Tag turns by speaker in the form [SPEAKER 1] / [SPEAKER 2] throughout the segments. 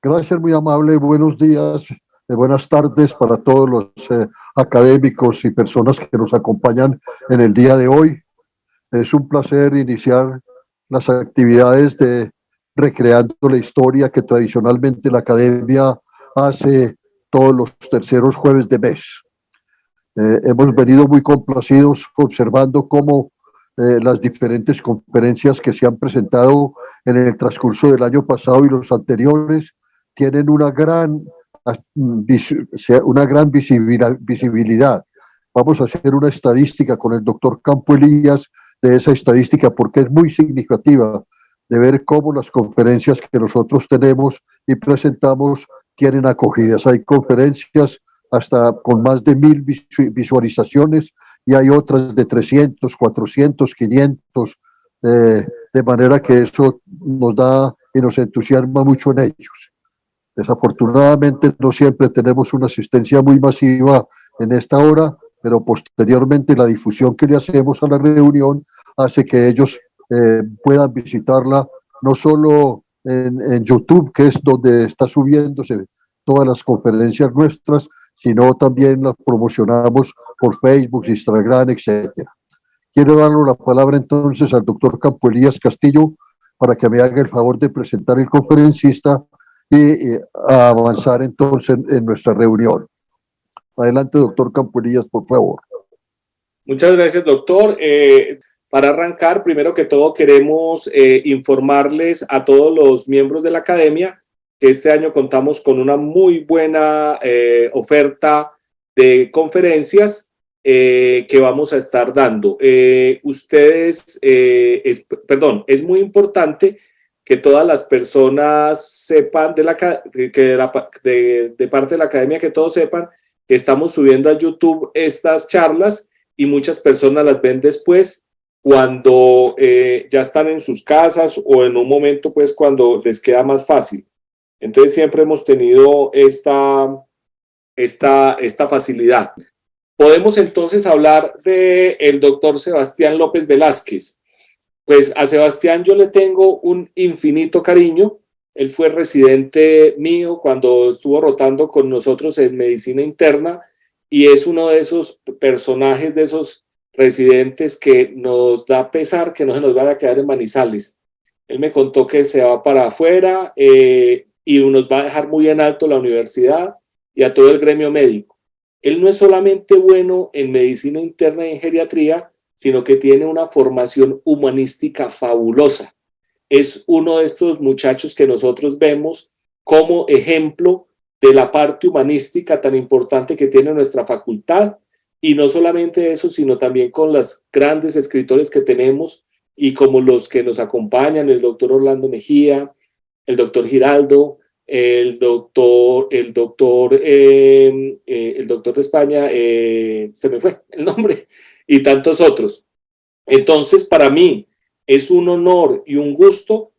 [SPEAKER 1] Gracias, muy amable. Buenos días, buenas tardes para todos los académicos y personas que nos acompañan en el día de hoy. Es un placer iniciar las actividades de Recreando la Historia que tradicionalmente la academia hace todos los terceros jueves de mes. Hemos venido muy complacidos observando cómo las diferentes conferencias que se han presentado en el transcurso del año pasado y los anteriores tienen una gran visibilidad. Vamos a hacer una estadística con el doctor Campo Elías de esa estadística porque es muy significativa de ver cómo las conferencias que nosotros tenemos y presentamos tienen acogidas. Hay conferencias hasta con más de 1000 visualizaciones y hay otras de 300, 400, 500, de manera que eso nos da y nos entusiasma mucho en ellos. Desafortunadamente no siempre tenemos una asistencia muy masiva en esta hora, pero posteriormente la difusión que le hacemos a la reunión hace que ellos puedan visitarla no solo en YouTube, que es donde está subiéndose todas las conferencias nuestras, sino también las promocionamos por Facebook, Instagram, etcétera. Quiero darle la palabra entonces al doctor Campo Elías Castillo para que me haga el favor de presentar el conferencista y a avanzar entonces en nuestra reunión. Adelante, doctor Campo Elías, por favor.
[SPEAKER 2] Muchas gracias, doctor. Para arrancar, primero que todo queremos informarles a todos los miembros de la academia que este año contamos con una muy buena oferta de conferencias que vamos a estar dando. Es muy importante que todas las personas sepan de parte de la academia, que todos sepan que estamos subiendo a YouTube estas charlas y muchas personas las ven después cuando ya están en sus casas o en un momento pues cuando les queda más fácil. Entonces siempre hemos tenido esta facilidad. Podemos entonces hablar del doctor Sebastián López Velázquez. Pues a Sebastián yo le tengo un infinito cariño. Él fue residente mío cuando estuvo rotando con nosotros en medicina interna y es uno de esos personajes, de esos residentes que nos da pesar que no se nos vaya a quedar en Manizales. Él me contó que se va para afuera y nos va a dejar muy en alto la universidad y a todo el gremio médico. Él no es solamente bueno en medicina interna y en geriatría, sino que tiene una formación humanística fabulosa. Es uno de estos muchachos que nosotros vemos como ejemplo de la parte humanística tan importante que tiene nuestra facultad, y no solamente eso, sino también con los grandes escritores que tenemos y como los que nos acompañan, el doctor Orlando Mejía, el doctor Giraldo, el doctor de España, se me fue el nombre, y tantos otros. Entonces, para mí es un honor y un gusto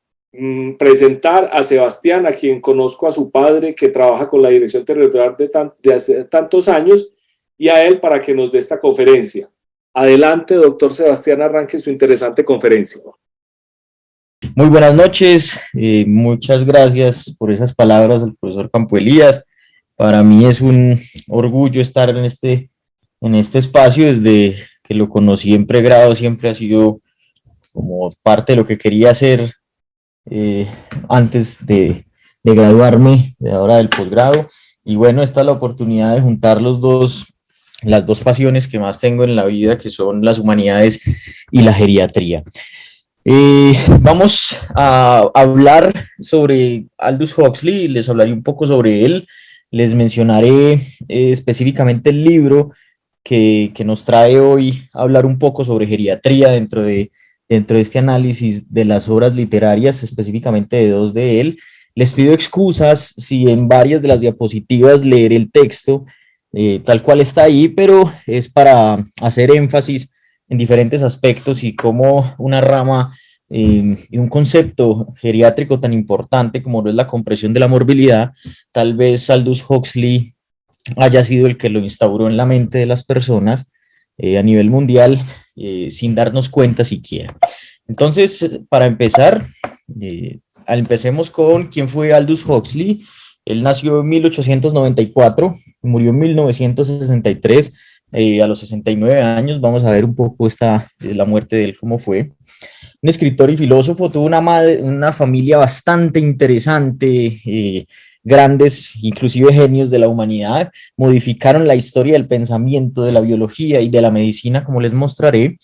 [SPEAKER 2] presentar a Sebastián, a quien conozco a su padre, que trabaja con la Dirección Territorial de hace tantos años, y a él para que nos dé esta conferencia. Adelante, doctor Sebastián, arranque su interesante conferencia.
[SPEAKER 3] Muy buenas noches, muchas gracias por esas palabras del profesor Campo Elías. Para mí es un orgullo estar en este espacio. Desde que lo conocí en pregrado siempre ha sido como parte de lo que quería hacer antes de graduarme, de ahora del posgrado. Y bueno, esta es la oportunidad de juntar las dos pasiones que más tengo en la vida, que son las humanidades y la geriatría. Vamos a hablar sobre Aldous Huxley, les hablaré un poco sobre él, les mencionaré específicamente el libro que nos trae hoy a hablar un poco sobre geriatría dentro de este análisis de las obras literarias, específicamente de dos de él. Les pido excusas si en varias de las diapositivas leeré el texto tal cual está ahí, pero es para hacer énfasis en diferentes aspectos y cómo una rama y un concepto geriátrico tan importante como lo es la compresión de la morbilidad, tal vez Aldous Huxley haya sido el que lo instauró en la mente de las personas a nivel mundial sin darnos cuenta siquiera. Entonces, para empezar, empecemos con quién fue Aldous Huxley. Él nació en 1894, murió en 1963, a los 69 años. Vamos a ver un poco la muerte de él, cómo fue. Un escritor y filósofo, tuvo una familia bastante interesante, grandes, inclusive genios de la humanidad, modificaron la historia del pensamiento, de la biología y de la medicina, como les mostraré.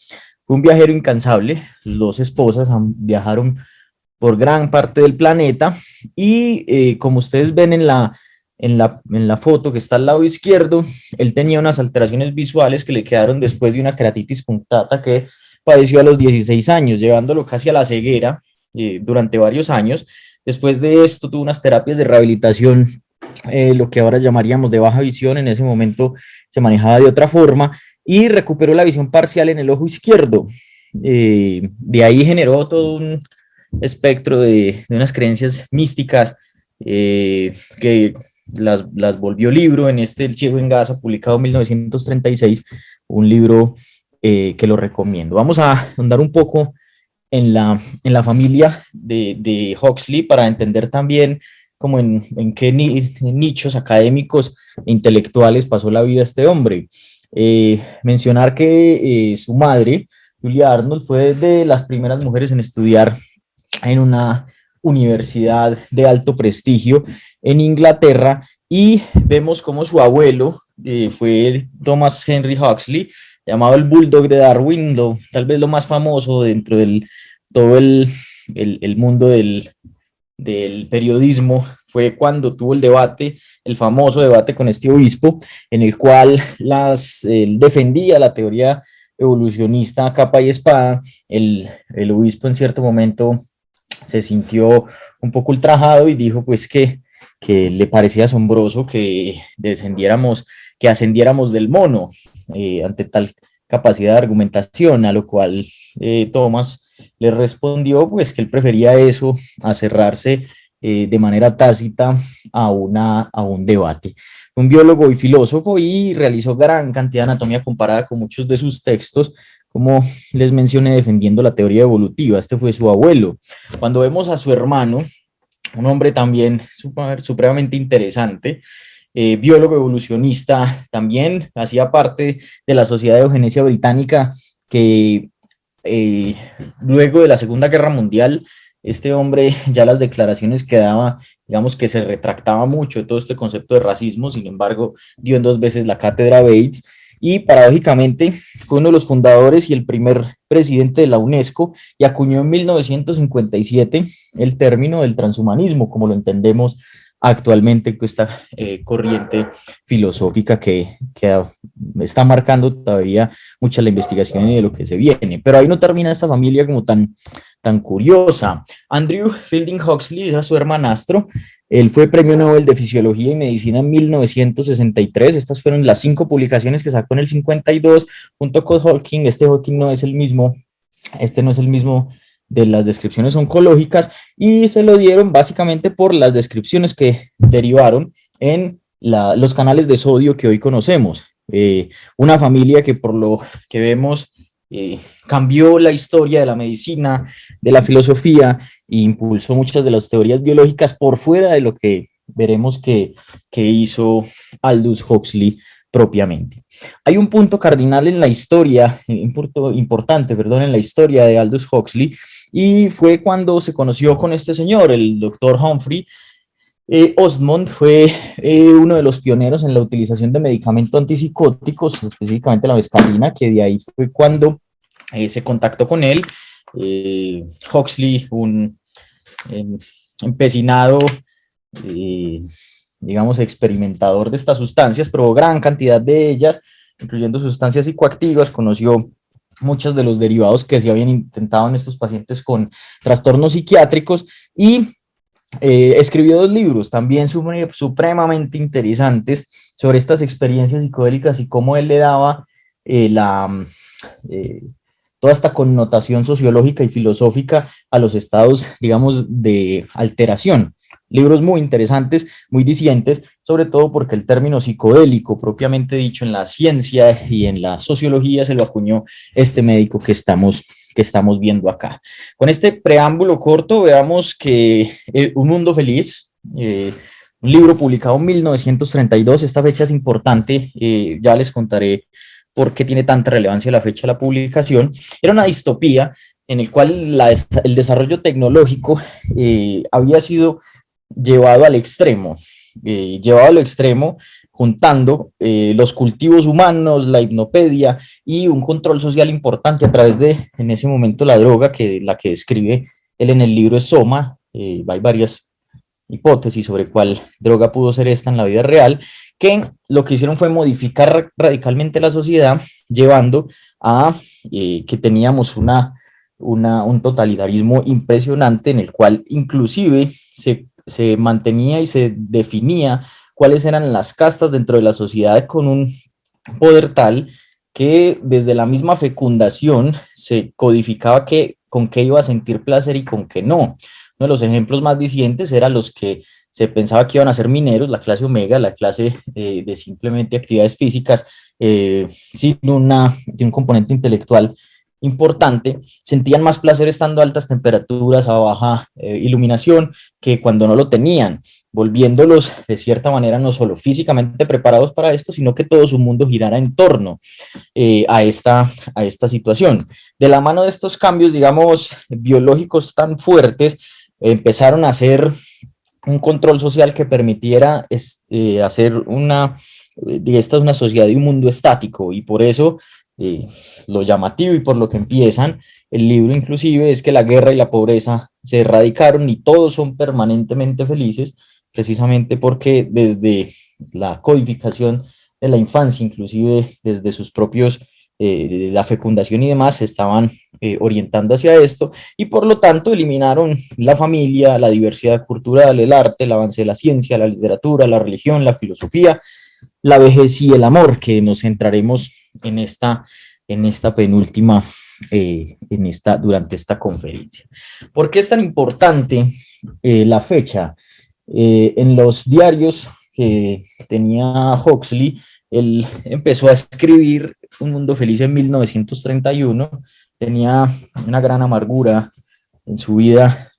[SPEAKER 3] Fue un viajero incansable, las dos esposas viajaron por gran parte del planeta y como ustedes ven en la foto que está al lado izquierdo, él tenía unas alteraciones visuales que le quedaron después de una queratitis punctata que padeció a los 16 años, llevándolo casi a la ceguera durante varios años. Después de esto tuvo unas terapias de rehabilitación, lo que ahora llamaríamos de baja visión, en ese momento se manejaba de otra forma, y recuperó la visión parcial en el ojo izquierdo. De ahí generó todo un espectro de unas creencias místicas que las volvió libro en El ciego en Gaza, publicado en 1936, un libro que lo recomiendo. Vamos a andar un poco en la familia de Huxley para entender también como en qué nichos académicos e intelectuales pasó la vida este hombre. Mencionar que su madre, Julia Arnold, fue de las primeras mujeres en estudiar en una universidad de alto prestigio en Inglaterra, y vemos como su abuelo fue Thomas Henry Huxley, llamado el Bulldog de Darwin, tal vez lo más famoso dentro del todo el mundo del periodismo. Fue cuando tuvo el famoso debate con este obispo, en el cual él defendía la teoría evolucionista a capa y espada. El obispo en cierto momento se sintió un poco ultrajado y dijo pues que le parecía asombroso que ascendiéramos del mono ante tal capacidad de argumentación, a lo cual Thomas le respondió pues que él prefería eso a cerrarse de manera tácita a un debate. Un biólogo y filósofo, y realizó gran cantidad de anatomía comparada con muchos de sus textos, como les mencioné, defendiendo la teoría evolutiva. Este fue su abuelo. Cuando vemos a su hermano, un hombre también supremamente interesante, biólogo evolucionista, también hacía parte de la Sociedad de Eugenesia Británica, que luego de la Segunda Guerra Mundial, este hombre, ya las declaraciones que daba, digamos que se retractaba mucho de todo este concepto de racismo. Sin embargo, dio en 2 veces la cátedra Bates, y paradójicamente fue uno de los fundadores y el primer presidente de la UNESCO, y acuñó en 1957 el término del transhumanismo, como lo entendemos actualmente, con esta corriente filosófica que está marcando todavía mucha la investigación y de lo que se viene. Pero ahí no termina esta familia como tan curiosa. Andrew Fielding Huxley era su hermanastro. Él fue premio Nobel de Fisiología y Medicina en 1963. Estas fueron las 5 publicaciones que sacó en el 52 junto con Hawking. Hawking no es el mismo, no es el mismo de las descripciones oncológicas, y se lo dieron básicamente por las descripciones que derivaron en los canales de sodio que hoy conocemos. Una familia que, por lo que vemos, cambió la historia de la medicina, de la filosofía, e impulsó muchas de las teorías biológicas por fuera de lo que veremos que hizo Aldous Huxley propiamente. Hay un punto cardinal en la historia, importante, en la historia de Aldous Huxley, y fue cuando se conoció con este señor, el doctor Humphrey Osmond. Fue uno de los pioneros en la utilización de medicamentos antipsicóticos, específicamente la mescalina, que de ahí fue cuando se contactó con él. Huxley, un empecinado, digamos, experimentador de estas sustancias, probó gran cantidad de ellas, incluyendo sustancias psicoactivas, conoció muchos de los derivados que se habían intentado en estos pacientes con trastornos psiquiátricos, y escribió 2 libros también supremamente interesantes sobre estas experiencias psicodélicas y cómo él le daba toda esta connotación sociológica y filosófica a los estados, digamos, de alteración. Libros muy interesantes, muy disidentes, sobre todo porque el término psicodélico, propiamente dicho, en la ciencia y en la sociología se lo acuñó este médico que estamos que estamos viendo acá. Con este preámbulo corto, veamos que Un Mundo Feliz, un libro publicado en 1932, esta fecha es importante, ya les contaré por qué tiene tanta relevancia la fecha de la publicación. Era una distopía en el cual el desarrollo tecnológico había sido llevado al extremo, juntando los cultivos humanos, la hipnopedia y un control social importante a través de, en ese momento, la droga, la que describe él en el libro es Soma. Hay varias hipótesis sobre cuál droga pudo ser esta en la vida real, que lo que hicieron fue modificar radicalmente la sociedad, llevando a que teníamos un totalitarismo impresionante en el cual inclusive se mantenía y se definía cuáles eran las castas dentro de la sociedad con un poder tal que desde la misma fecundación se codificaba con qué iba a sentir placer y con qué no. Uno de los ejemplos más dicientes eran los que se pensaba que iban a ser mineros, la clase omega, la clase de simplemente actividades físicas sin un componente intelectual importante, sentían más placer estando a altas temperaturas, a baja iluminación, que cuando no lo tenían, volviéndolos de cierta manera no solo físicamente preparados para esto, sino que todo su mundo girara en torno a esta situación. De la mano de estos cambios, digamos, biológicos tan fuertes, empezaron a hacer un control social que permitiera hacer esta es una sociedad y un mundo estático, y por eso lo llamativo y por lo que empiezan el libro inclusive es que la guerra y la pobreza se erradicaron y todos son permanentemente felices, precisamente porque desde la codificación de la infancia, inclusive desde sus propios la fecundación y demás, se estaban orientando hacia esto, y por lo tanto eliminaron la familia, la diversidad cultural, el arte, el avance de la ciencia, la literatura, la religión, la filosofía, la vejez y el amor, que nos centraremos en esta penúltima, durante esta conferencia. ¿Por qué es tan importante la fecha? En los diarios que tenía Huxley, él empezó a escribir Un Mundo Feliz en 1931, tenía una gran amargura en su vida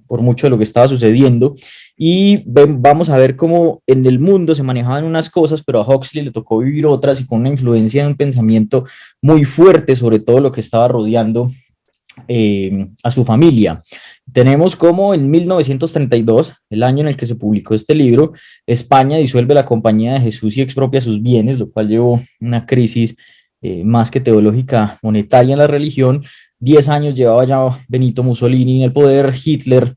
[SPEAKER 3] por mucho de lo que estaba sucediendo, y vamos a ver cómo en el mundo se manejaban unas cosas, pero a Huxley le tocó vivir otras, y con una influencia de un pensamiento muy fuerte sobre todo lo que estaba rodeando a su familia. Tenemos como en 1932, el año en el que se publicó este libro, España disuelve la Compañía de Jesús y expropia sus bienes, lo cual llevó una crisis más que teológica, monetaria en la religión. 10 años llevaba ya Benito Mussolini en el poder. Hitler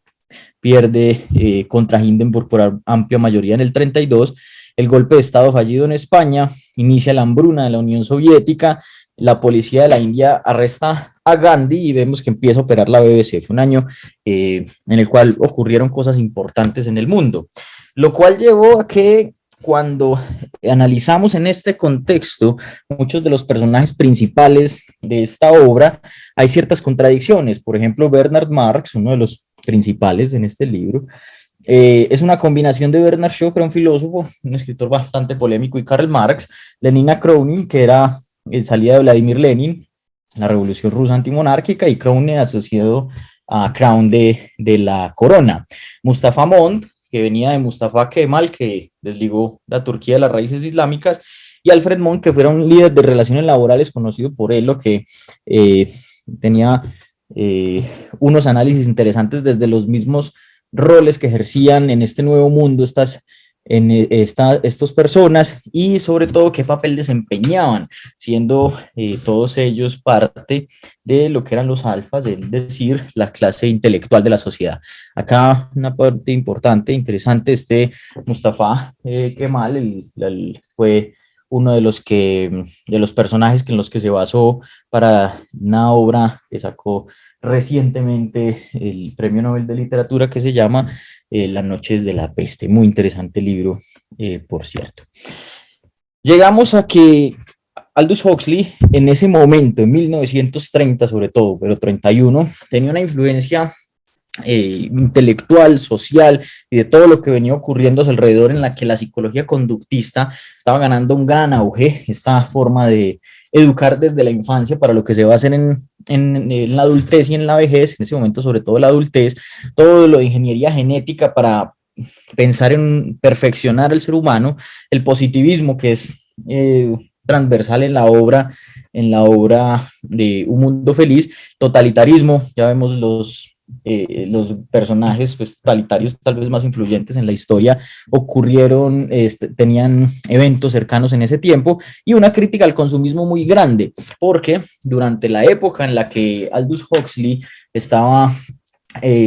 [SPEAKER 3] pierde contra Hindenburg por amplia mayoría en el 32. El golpe de Estado fallido en España, inicia la hambruna de la Unión Soviética, la policía de la India arresta a Gandhi y vemos que empieza a operar la BBC. Fue un año en el cual ocurrieron cosas importantes en el mundo, lo cual llevó a que cuando analizamos en este contexto muchos de los personajes principales de esta obra, hay ciertas contradicciones. Por ejemplo, Bernard Marx, uno de los principales en este libro, es una combinación de Bernard Shaw, que era un filósofo, un escritor bastante polémico, y Karl Marx. Lenina Krounin, que era salida de Vladimir Lenin, la revolución rusa antimonárquica, y Krounin asociado a Crown de la corona. Mustafa Mond, que venía de Mustafa Kemal, que desligó la Turquía de las raíces islámicas, y Alfred Mond, que fuera un líder de relaciones laborales conocido por él, lo que tenía unos análisis interesantes desde los mismos roles que ejercían en este nuevo mundo estas personas, y sobre todo qué papel desempeñaban, siendo todos ellos parte de lo que eran los alfas, es decir, la clase intelectual de la sociedad. Acá una parte importante, interesante, Mustafa Kemal fue uno de los personajes en los que se basó para una obra que sacó recientemente el Premio Nobel de Literatura, que se llama Las noches de la peste. Muy interesante libro, por cierto. Llegamos a que Aldous Huxley, en ese momento, en 1930 sobre todo, pero 31, tenía una influencia intelectual, social y de todo lo que venía ocurriendo a su alrededor, en la que la psicología conductista estaba ganando un gran auge, esta forma de educar desde la infancia para lo que se va a hacer en la adultez y en la vejez, en ese momento sobre todo la adultez, todo lo de ingeniería genética para pensar en perfeccionar el ser humano, el positivismo que es transversal en la obra de Un Mundo Feliz, totalitarismo, ya vemos los personajes pues, totalitarios tal vez más influyentes en la historia ocurrieron, tenían eventos cercanos en ese tiempo, y una crítica al consumismo muy grande, porque durante la época en la que Aldous Huxley estaba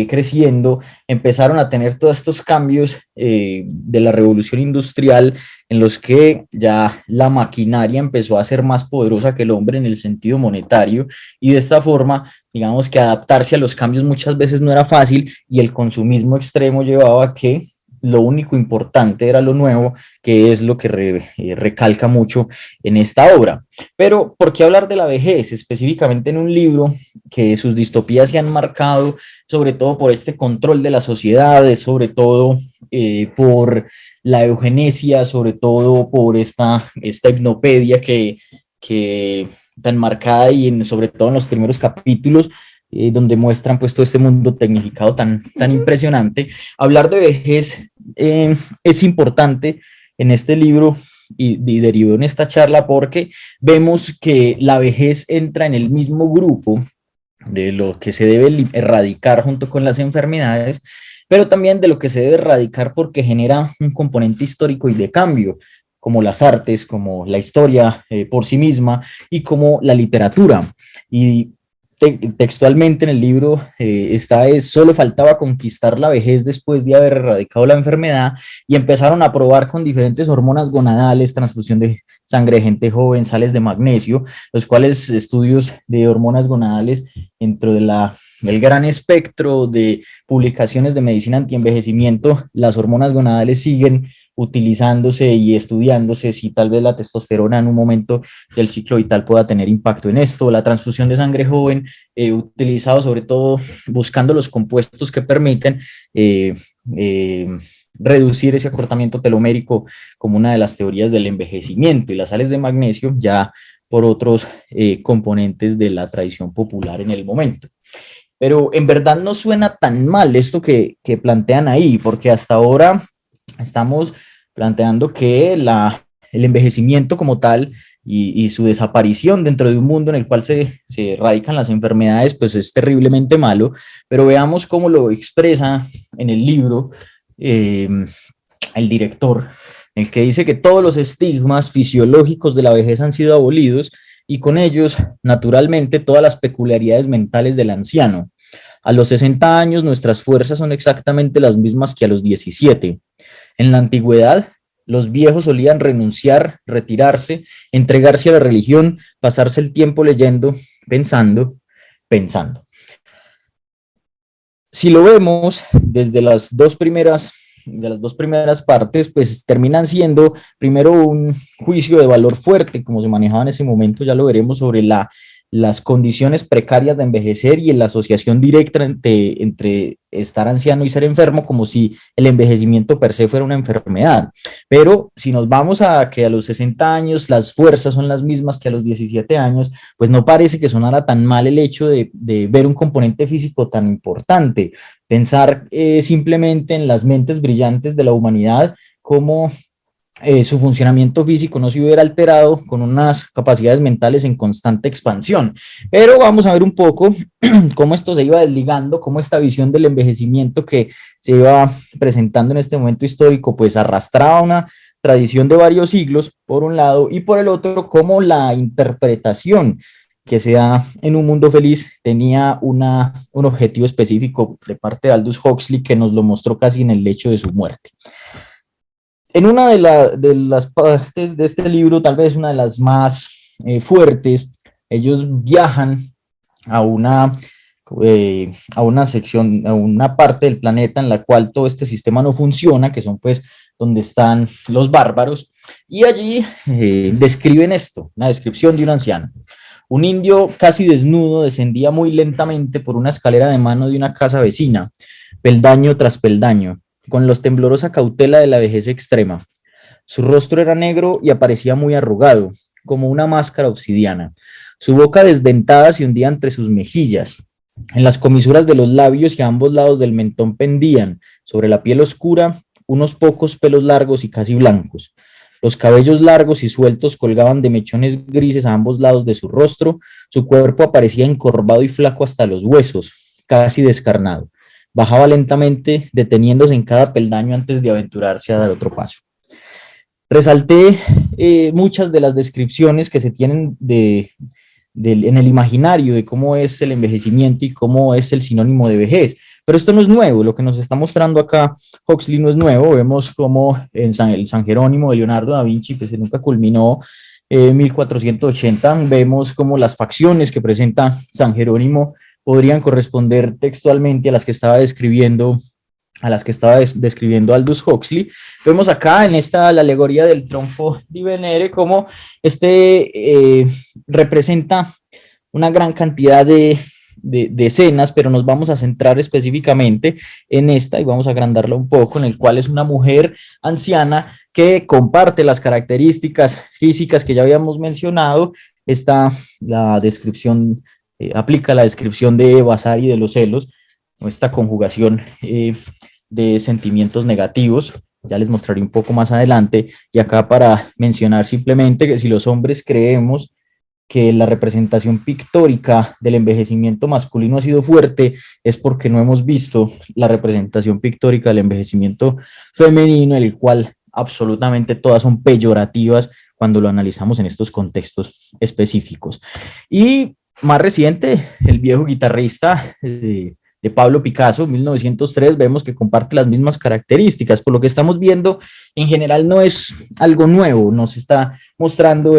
[SPEAKER 3] creciendo, empezaron a tener todos estos cambios de la revolución industrial, en los que ya la maquinaria empezó a ser más poderosa que el hombre en el sentido monetario, y de esta forma, digamos que adaptarse a los cambios muchas veces no era fácil, y el consumismo extremo llevaba a que lo único importante era lo nuevo, que es lo que recalca mucho en esta obra. Pero, ¿por qué hablar de la vejez? Específicamente en un libro que sus distopías se han marcado, sobre todo por este control de la sociedad, sobre todo por la eugenesia, sobre todo por esta hipnopedia que tan marcada, y sobre todo en los primeros capítulos, donde muestran pues todo este mundo tecnificado tan impresionante. Hablar de vejez es importante en este libro y derivó en esta charla, porque vemos que la vejez entra en el mismo grupo de lo que se debe erradicar junto con las enfermedades, pero también de lo que se debe erradicar porque genera un componente histórico y de cambio, como las artes, como la historia por sí misma, y como la literatura. Y textualmente en el libro solo faltaba conquistar la vejez después de haber erradicado la enfermedad, y empezaron a probar con diferentes hormonas gonadales, transfusión de sangre de gente joven, sales de magnesio, los cuales estudios de hormonas gonadales dentro de el gran espectro de publicaciones de medicina antienvejecimiento, las hormonas gonadales siguen utilizándose y estudiándose si tal vez la testosterona en un momento del ciclo vital pueda tener impacto en esto. La transfusión de sangre joven, utilizado sobre todo buscando los compuestos que permiten reducir ese acortamiento telomérico como una de las teorías del envejecimiento, y las sales de magnesio ya por otros componentes de la tradición popular en el momento. Pero en verdad no suena tan mal esto que plantean ahí, porque hasta ahora estamos planteando que el envejecimiento como tal y su desaparición dentro de un mundo en el cual se erradican las enfermedades, pues es terriblemente malo. Pero veamos cómo lo expresa en el libro el director, en el que dice que todos los estigmas fisiológicos de la vejez han sido abolidos, y con ellos, naturalmente, todas las peculiaridades mentales del anciano. A los 60 años, nuestras fuerzas son exactamente las mismas que a los 17. En la antigüedad, los viejos solían renunciar, retirarse, entregarse a la religión, pasarse el tiempo leyendo, pensando. Si lo vemos desde las dos primeras partes, pues terminan siendo primero un juicio de valor fuerte, como se manejaba en ese momento, ya lo veremos, sobre las condiciones precarias de envejecer y en la asociación directa entre estar anciano y ser enfermo, como si el envejecimiento per se fuera una enfermedad. Pero si nos vamos a que a los 60 años las fuerzas son las mismas que a los 17 años, pues no parece que sonara tan mal el hecho de ver un componente físico tan importante. Pensar simplemente en las mentes brillantes de la humanidad, como su funcionamiento físico no se hubiera alterado con unas capacidades mentales en constante expansión. Pero vamos a ver un poco cómo esto se iba desligando, cómo esta visión del envejecimiento que se iba presentando en este momento histórico, pues arrastraba una tradición de varios siglos, por un lado, y por el otro, cómo la interpretación que se da en Un Mundo Feliz tenía un objetivo específico de parte de Aldous Huxley, que nos lo mostró casi en el lecho de su muerte. En una de las partes de este libro, tal vez una de las más fuertes, ellos viajan a una sección, a una parte del planeta en la cual todo este sistema no funciona, que son pues donde están los bárbaros, y allí describen esto, una descripción de un anciano. Un indio casi desnudo descendía muy lentamente por una escalera de mano de una casa vecina, peldaño tras peldaño, con los temblorosa cautela de la vejez extrema. Su rostro era negro y aparecía muy arrugado, como una máscara obsidiana. Su boca desdentada se hundía entre sus mejillas. En las comisuras de los labios y a ambos lados del mentón pendían, sobre la piel oscura, unos pocos pelos largos y casi blancos. Los cabellos largos y sueltos colgaban de mechones grises a ambos lados de su rostro. Su cuerpo aparecía encorvado y flaco hasta los huesos, casi descarnado. Bajaba lentamente, deteniéndose en cada peldaño antes de aventurarse a dar otro paso. Resalté muchas de las descripciones que se tienen en el imaginario de cómo es el envejecimiento y cómo es el sinónimo de vejez. Pero esto no es nuevo, lo que nos está mostrando acá Huxley no es nuevo. Vemos como en el San Jerónimo de Leonardo da Vinci, pues nunca culminó 1480, vemos como las facciones que presenta San Jerónimo podrían corresponder textualmente a las que estaba describiendo Aldous Huxley. Vemos acá en esta la alegoría del trionfo di Venere como representa una gran cantidad de escenas, pero nos vamos a centrar específicamente en esta y vamos a agrandarla un poco, en el cual es una mujer anciana que comparte las características físicas que ya habíamos mencionado. Está la descripción, aplica la descripción de Vasari de los celos, esta conjugación de sentimientos negativos, ya les mostraré un poco más adelante, y acá para mencionar simplemente que si los hombres creemos que la representación pictórica del envejecimiento masculino ha sido fuerte, es porque no hemos visto la representación pictórica del envejecimiento femenino, en el cual absolutamente todas son peyorativas cuando lo analizamos en estos contextos específicos. Y más reciente, el viejo guitarrista de Pablo Picasso, 1903, vemos que comparte las mismas características. Por lo que estamos viendo, en general no es algo nuevo, nos está mostrando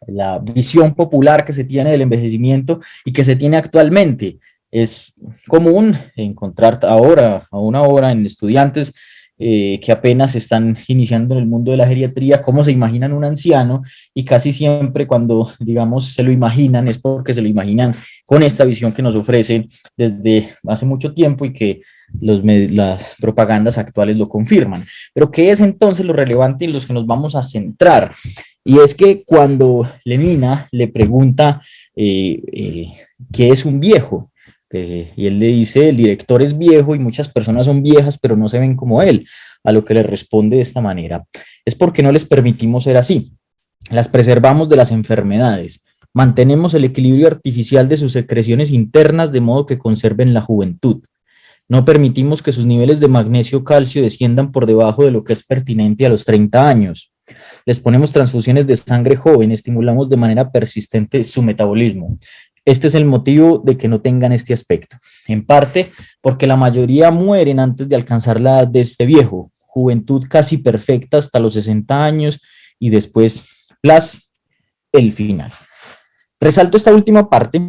[SPEAKER 3] la visión popular que se tiene del envejecimiento y que se tiene actualmente. Es común encontrar ahora, a una hora, en estudiantes que apenas están iniciando en el mundo de la geriatría, cómo se imaginan un anciano, y casi siempre cuando, digamos, se lo imaginan es porque se lo imaginan con esta visión que nos ofrece desde hace mucho tiempo y que las propagandas actuales lo confirman. Pero ¿qué es entonces lo relevante en los que nos vamos a centrar? Y es que cuando Lemina le pregunta ¿qué es un viejo? Y él le dice, el director es viejo y muchas personas son viejas, pero no se ven como él. A lo que le responde de esta manera: es porque no les permitimos ser así. Las preservamos de las enfermedades. Mantenemos el equilibrio artificial de sus secreciones internas de modo que conserven la juventud. No permitimos que sus niveles de magnesio calcio desciendan por debajo de lo que es pertinente a los 30 años. Les ponemos transfusiones de sangre joven, estimulamos de manera persistente su metabolismo. Este es el motivo de que no tengan este aspecto. En parte porque la mayoría mueren antes de alcanzar la edad de este viejo, juventud casi perfecta hasta los 60 años y después el final. Resalto esta última parte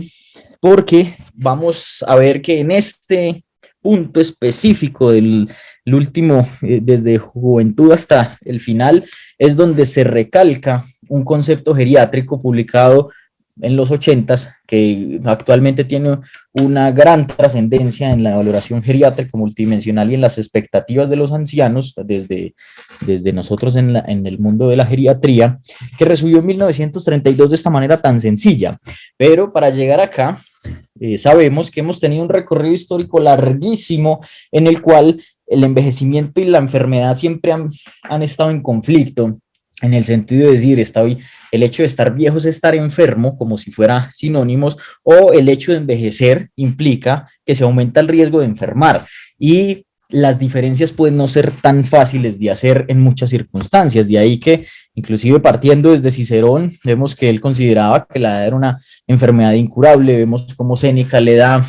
[SPEAKER 3] porque vamos a ver que en este punto específico del último, desde juventud hasta el final, es donde se recalca un concepto geriátrico publicado en los 80s, que actualmente tiene una gran trascendencia en la valoración geriátrica multidimensional y en las expectativas de los ancianos, desde nosotros en el mundo de la geriatría, que resumió en 1932 de esta manera tan sencilla. Pero para llegar acá, sabemos que hemos tenido un recorrido histórico larguísimo en el cual el envejecimiento y la enfermedad siempre han estado en conflicto, en el sentido de decir, el hecho de estar viejo es estar enfermo, como si fuera sinónimos, o el hecho de envejecer implica que se aumenta el riesgo de enfermar, y las diferencias pueden no ser tan fáciles de hacer en muchas circunstancias. De ahí que, inclusive partiendo desde Cicerón, vemos que él consideraba que la edad era una enfermedad incurable. Vemos cómo Séneca le da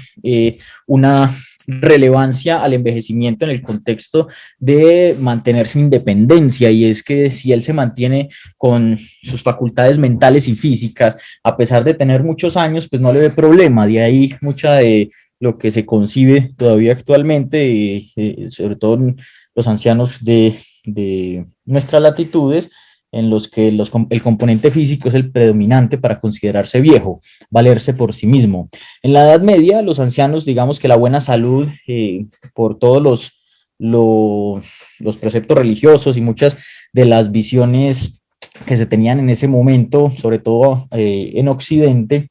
[SPEAKER 3] una relevancia al envejecimiento en el contexto de mantener su independencia, y es que si él se mantiene con sus facultades mentales y físicas, a pesar de tener muchos años, pues no le ve problema. De ahí mucha de lo que se concibe todavía actualmente, sobre todo en los ancianos de nuestras latitudes, en los que el componente físico es el predominante para considerarse viejo, valerse por sí mismo. En la Edad Media, los ancianos, digamos que la buena salud, por todos los preceptos religiosos y muchas de las visiones que se tenían en ese momento, sobre todo en Occidente,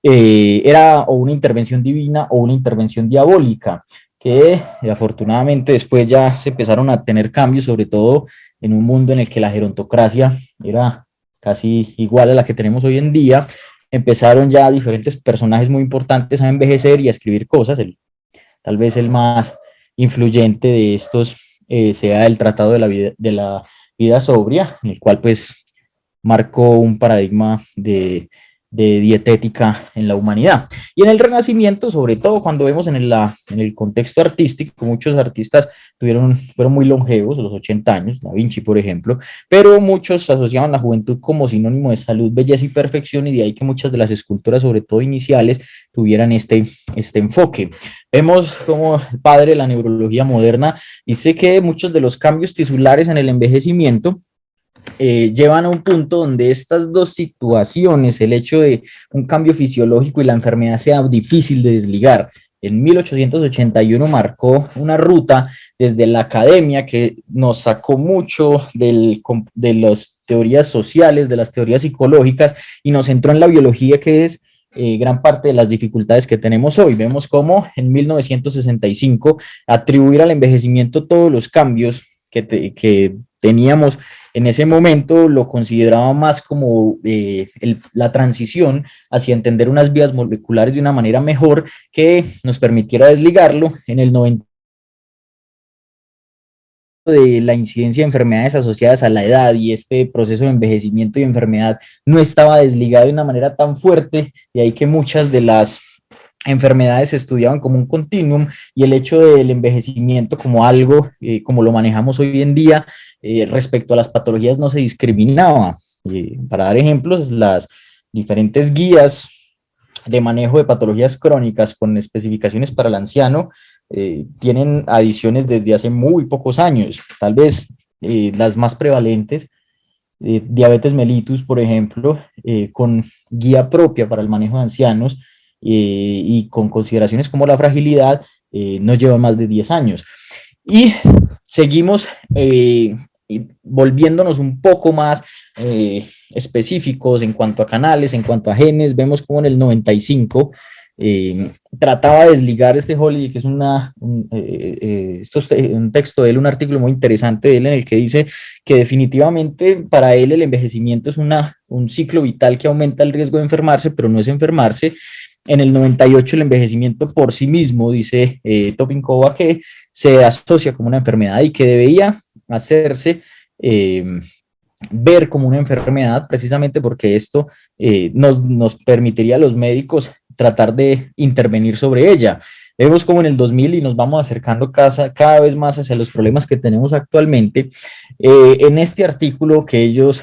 [SPEAKER 3] era o una intervención divina o una intervención diabólica, que afortunadamente después ya se empezaron a tener cambios, sobre todo en un mundo en el que la gerontocracia era casi igual a la que tenemos hoy en día. Empezaron ya diferentes personajes muy importantes a envejecer y a escribir cosas. Tal vez el más influyente de estos sea el Tratado de la Vida Sobria, en el cual pues marcó un paradigma de dietética en la humanidad. Y en el Renacimiento, sobre todo cuando vemos en el contexto artístico, muchos artistas fueron muy longevos, los 80 años, Da Vinci, por ejemplo, pero muchos asociaban la juventud como sinónimo de salud, belleza y perfección, y de ahí que muchas de las esculturas, sobre todo iniciales, tuvieran este enfoque. Vemos como el padre de la neurología moderna dice que muchos de los cambios tisulares en el envejecimiento llevan a un punto donde estas dos situaciones, el hecho de un cambio fisiológico y la enfermedad, sea difícil de desligar. En 1881 marcó una ruta desde la academia que nos sacó mucho de las teorías sociales, de las teorías psicológicas, y nos entró en la biología, que es gran parte de las dificultades que tenemos hoy. Vemos cómo en 1965 atribuir al envejecimiento todos los cambios que teníamos en ese momento lo consideraba más como la transición hacia entender unas vías moleculares de una manera mejor que nos permitiera desligarlo. En el 90 de la incidencia de enfermedades asociadas a la edad y este proceso de envejecimiento y enfermedad no estaba desligado de una manera tan fuerte, y ahí que muchas de las enfermedades se estudiaban como un continuum, y el hecho del envejecimiento como algo, como lo manejamos hoy en día, respecto a las patologías no se discriminaba. Para dar ejemplos, las diferentes guías de manejo de patologías crónicas con especificaciones para el anciano tienen adiciones desde hace muy pocos años. Tal vez las más prevalentes, diabetes mellitus, por ejemplo, con guía propia para el manejo de ancianos, y con consideraciones como la fragilidad, no lleva más de 10 años. Y seguimos volviéndonos un poco más específicos en cuanto a canales, en cuanto a genes. Vemos como en el 95 trataba de desligar Holiday, que es un texto de él, un artículo muy interesante de él, en el que dice que definitivamente para él el envejecimiento es un ciclo vital que aumenta el riesgo de enfermarse, pero no es enfermarse. En el 98 el envejecimiento por sí mismo, dice Topinkova, que se asocia como una enfermedad y que debería hacerse ver como una enfermedad, precisamente porque esto nos permitiría a los médicos tratar de intervenir sobre ella. Vemos como en el 2000, y nos vamos acercando cada vez más hacia los problemas que tenemos actualmente. En este artículo que ellos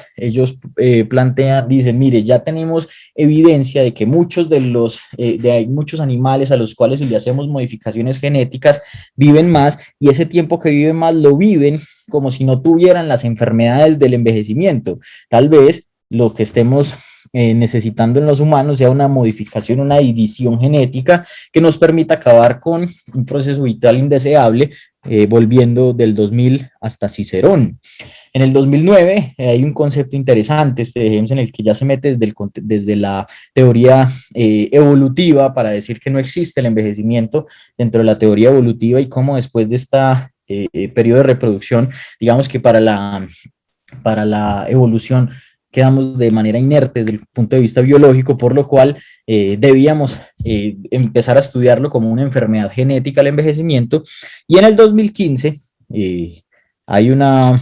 [SPEAKER 3] plantean, dicen, mire, ya tenemos evidencia de que muchos hay muchos animales a los cuales, si le hacemos modificaciones genéticas, viven más, y ese tiempo que viven más lo viven como si no tuvieran las enfermedades del envejecimiento. Tal vez lo que estemos necesitando en los humanos sea una modificación, una edición genética que nos permita acabar con un proceso vital indeseable, volviendo del 2000 hasta Cicerón. En el 2009 hay un concepto interesante, James, en el que ya se mete desde la teoría evolutiva, para decir que no existe el envejecimiento dentro de la teoría evolutiva, y cómo después de esta periodo de reproducción, digamos que para la evolución quedamos de manera inerte desde el punto de vista biológico, por lo cual debíamos empezar a estudiarlo como una enfermedad genética, el envejecimiento. Y en el 2015 hay una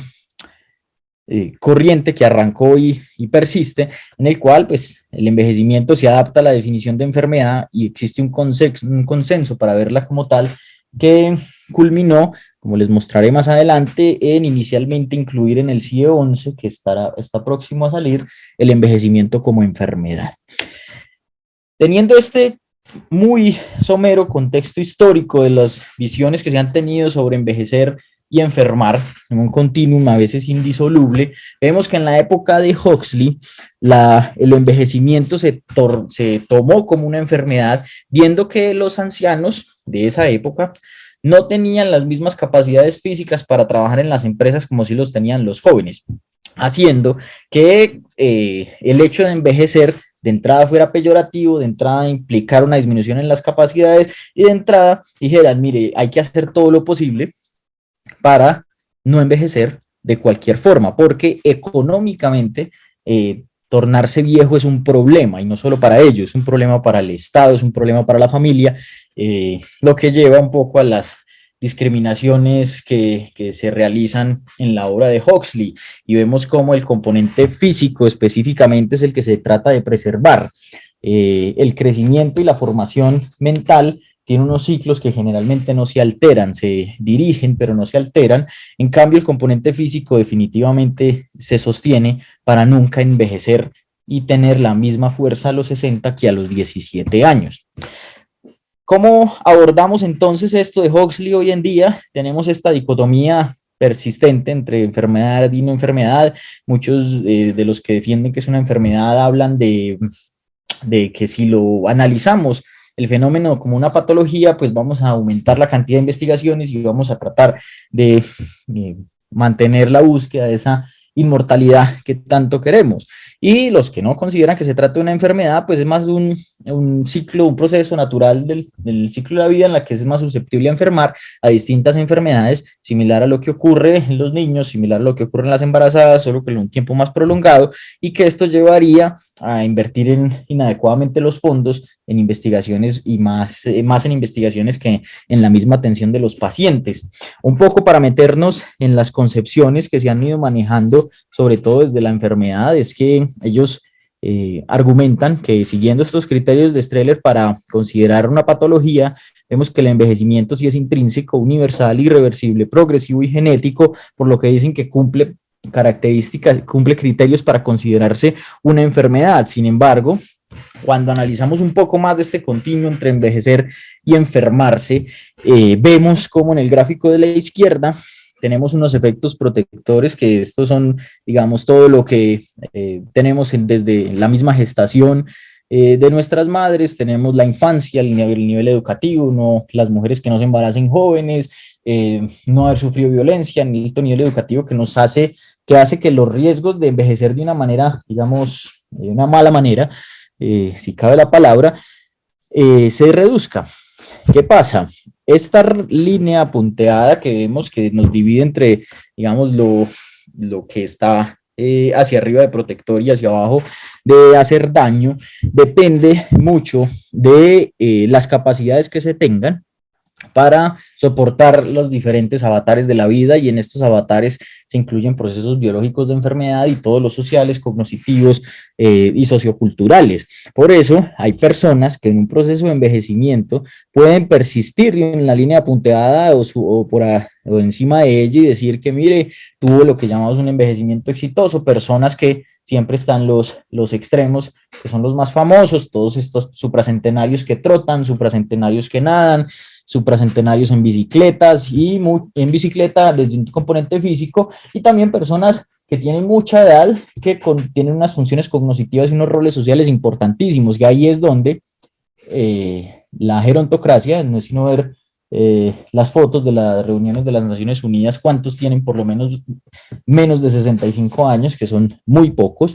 [SPEAKER 3] corriente que arrancó y persiste, en el cual pues el envejecimiento se adapta a la definición de enfermedad, y existe un consenso para verla como tal, que culminó, como les mostraré más adelante, en inicialmente incluir en el CIE 11, que está próximo a salir, el envejecimiento como enfermedad. Teniendo este muy somero contexto histórico de las visiones que se han tenido sobre envejecer y enfermar en un continuum a veces indisoluble. Vemos que en la época de Huxley el envejecimiento se tomó como una enfermedad, viendo que los ancianos de esa época no tenían las mismas capacidades físicas para trabajar en las empresas como si los tenían los jóvenes, haciendo que el hecho de envejecer de entrada fuera peyorativo, de entrada implicar una disminución en las capacidades y de entrada dijeran, mire, hay que hacer todo lo posible para no envejecer de cualquier forma, porque económicamente tornarse viejo es un problema, y no solo para ellos, es un problema para el Estado, es un problema para la familia, lo que lleva un poco a las discriminaciones que se realizan en la obra de Huxley, y vemos cómo el componente físico específicamente es el que se trata de preservar. El crecimiento y la formación mental tiene unos ciclos que generalmente no se alteran, se dirigen pero no se alteran. En cambio, el componente físico definitivamente se sostiene para nunca envejecer y tener la misma fuerza a los 60 que a los 17 años. ¿Cómo abordamos entonces esto de Huxley hoy en día? Tenemos esta dicotomía persistente entre enfermedad y no enfermedad. Muchos de los que defienden que es una enfermedad hablan de que si lo analizamos el fenómeno como una patología, pues vamos a aumentar la cantidad de investigaciones y vamos a tratar de mantener la búsqueda de esa inmortalidad que tanto queremos. Y los que no consideran que se trata de una enfermedad, pues es más un ciclo, un proceso natural del ciclo de la vida en la que es más susceptible a enfermar a distintas enfermedades, similar a lo que ocurre en los niños, similar a lo que ocurre en las embarazadas, solo que en un tiempo más prolongado, y que esto llevaría a invertir inadecuadamente los fondos en investigaciones y más en investigaciones que en la misma atención de los pacientes. Un poco para meternos en las concepciones que se han ido manejando, sobre todo desde la enfermedad, es que ellos argumentan que siguiendo estos criterios de Streller para considerar una patología, vemos que el envejecimiento sí es intrínseco, universal, irreversible, progresivo y genético, por lo que dicen que cumple características, cumple criterios para considerarse una enfermedad. Sin embargo, cuando analizamos un poco más de este continuo entre envejecer y enfermarse, vemos como en el gráfico de la izquierda tenemos unos efectos protectores, que estos son, digamos, todo lo que tenemos desde la misma gestación de nuestras madres, tenemos la infancia, el nivel educativo, no, las mujeres que no se embaracen jóvenes, no haber sufrido violencia, el alto nivel educativo que hace que los riesgos de envejecer de una manera, digamos, de una mala manera, si cabe la palabra, se reduzca. ¿Qué pasa? Esta línea punteada que vemos que nos divide entre, digamos, lo que está hacia arriba de protector y hacia abajo de hacer daño, depende mucho de las capacidades que se tengan para soportar los diferentes avatares de la vida, y en estos avatares se incluyen procesos biológicos de enfermedad y todos los sociales, cognitivos y socioculturales. Por eso hay personas que en un proceso de envejecimiento pueden persistir en la línea punteada o encima de ella y decir que mire, tuvo lo que llamamos un envejecimiento exitoso. Personas que siempre están los extremos, que son los más famosos, todos estos supracentenarios que trotan, supracentenarios que nadan, supracentenarios en bicicletas y en bicicleta desde un componente físico, y también personas que tienen mucha edad, que tienen unas funciones cognitivas y unos roles sociales importantísimos, y ahí es donde la gerontocracia, no es sino ver las fotos de las reuniones de las Naciones Unidas, cuántos tienen por lo menos menos de 65 años, que son muy pocos,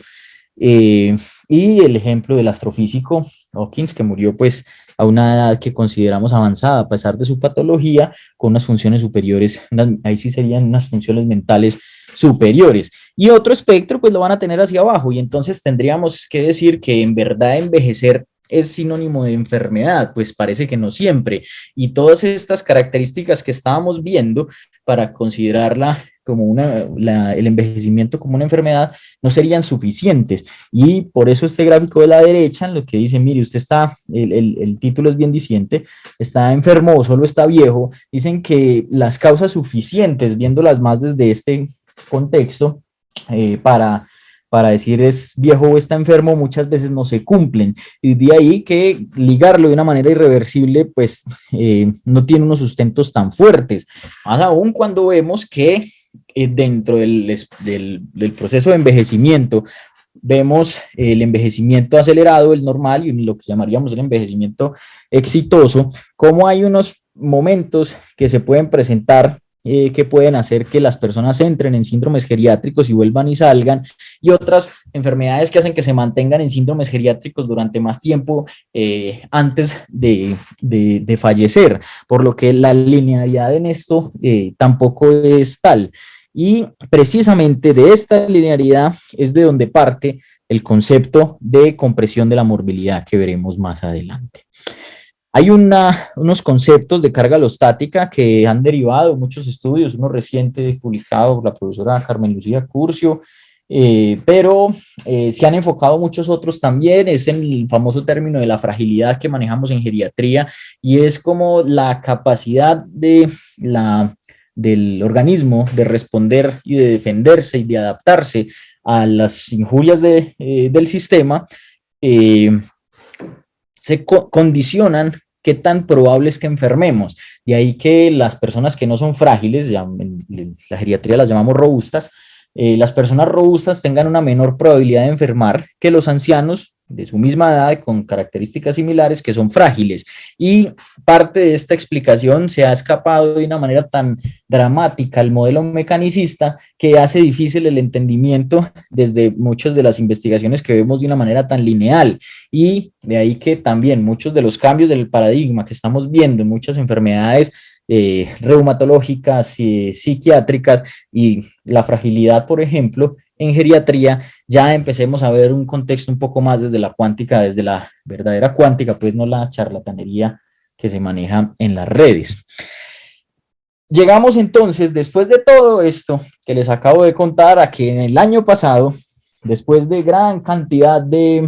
[SPEAKER 3] y el ejemplo del astrofísico Hawkins, que murió pues a una edad que consideramos avanzada a pesar de su patología, con unas funciones superiores, ahí sí serían unas funciones mentales superiores, y otro espectro pues lo van a tener hacia abajo, y entonces tendríamos que decir que en verdad envejecer es sinónimo de enfermedad, pues parece que no siempre, y todas estas características que estábamos viendo para considerarla como el envejecimiento como una enfermedad no serían suficientes, y por eso este gráfico de la derecha lo que dice, mire, usted está, el título es bien diciente, está enfermo o solo está viejo. Dicen que las causas suficientes, viéndolas más desde este contexto, para para decir es viejo o está enfermo muchas veces no se cumplen, y de ahí que ligarlo de una manera irreversible pues no tiene unos sustentos tan fuertes, más aún cuando vemos que dentro del proceso de envejecimiento vemos el envejecimiento acelerado, el normal, y lo que llamaríamos el envejecimiento exitoso, como hay unos momentos que se pueden presentar que pueden hacer que las personas entren en síndromes geriátricos y vuelvan y salgan, y otras enfermedades que hacen que se mantengan en síndromes geriátricos durante más tiempo antes de fallecer, por lo que la linealidad en esto tampoco es tal. Y precisamente de esta linealidad es de donde parte el concepto de compresión de la morbilidad que veremos más adelante. Hay unos conceptos de carga alostática que han derivado muchos estudios, uno reciente publicado por la profesora Carmen Lucía Curcio, pero se han enfocado muchos otros también. Es el famoso término de la fragilidad que manejamos en geriatría, y es como la capacidad del organismo de responder y de defenderse y de adaptarse a las injurias del sistema, se condicionan qué tan probable es que enfermemos. De ahí que las personas que no son frágiles, en la geriatría las llamamos robustas, las personas robustas tengan una menor probabilidad de enfermar que los ancianos de su misma edad con características similares que son frágiles. Y parte de esta explicación se ha escapado de una manera tan dramática al modelo mecanicista que hace difícil el entendimiento desde muchas de las investigaciones que vemos de una manera tan lineal, y de ahí que también muchos de los cambios del paradigma que estamos viendo en muchas enfermedades reumatológicas, psiquiátricas y la fragilidad, por ejemplo, en geriatría, ya empecemos a ver un contexto un poco más desde la cuántica, desde la verdadera cuántica, pues no la charlatanería que se maneja en las redes. Llegamos entonces, después de todo esto que les acabo de contar, a que en el año pasado, después de gran cantidad de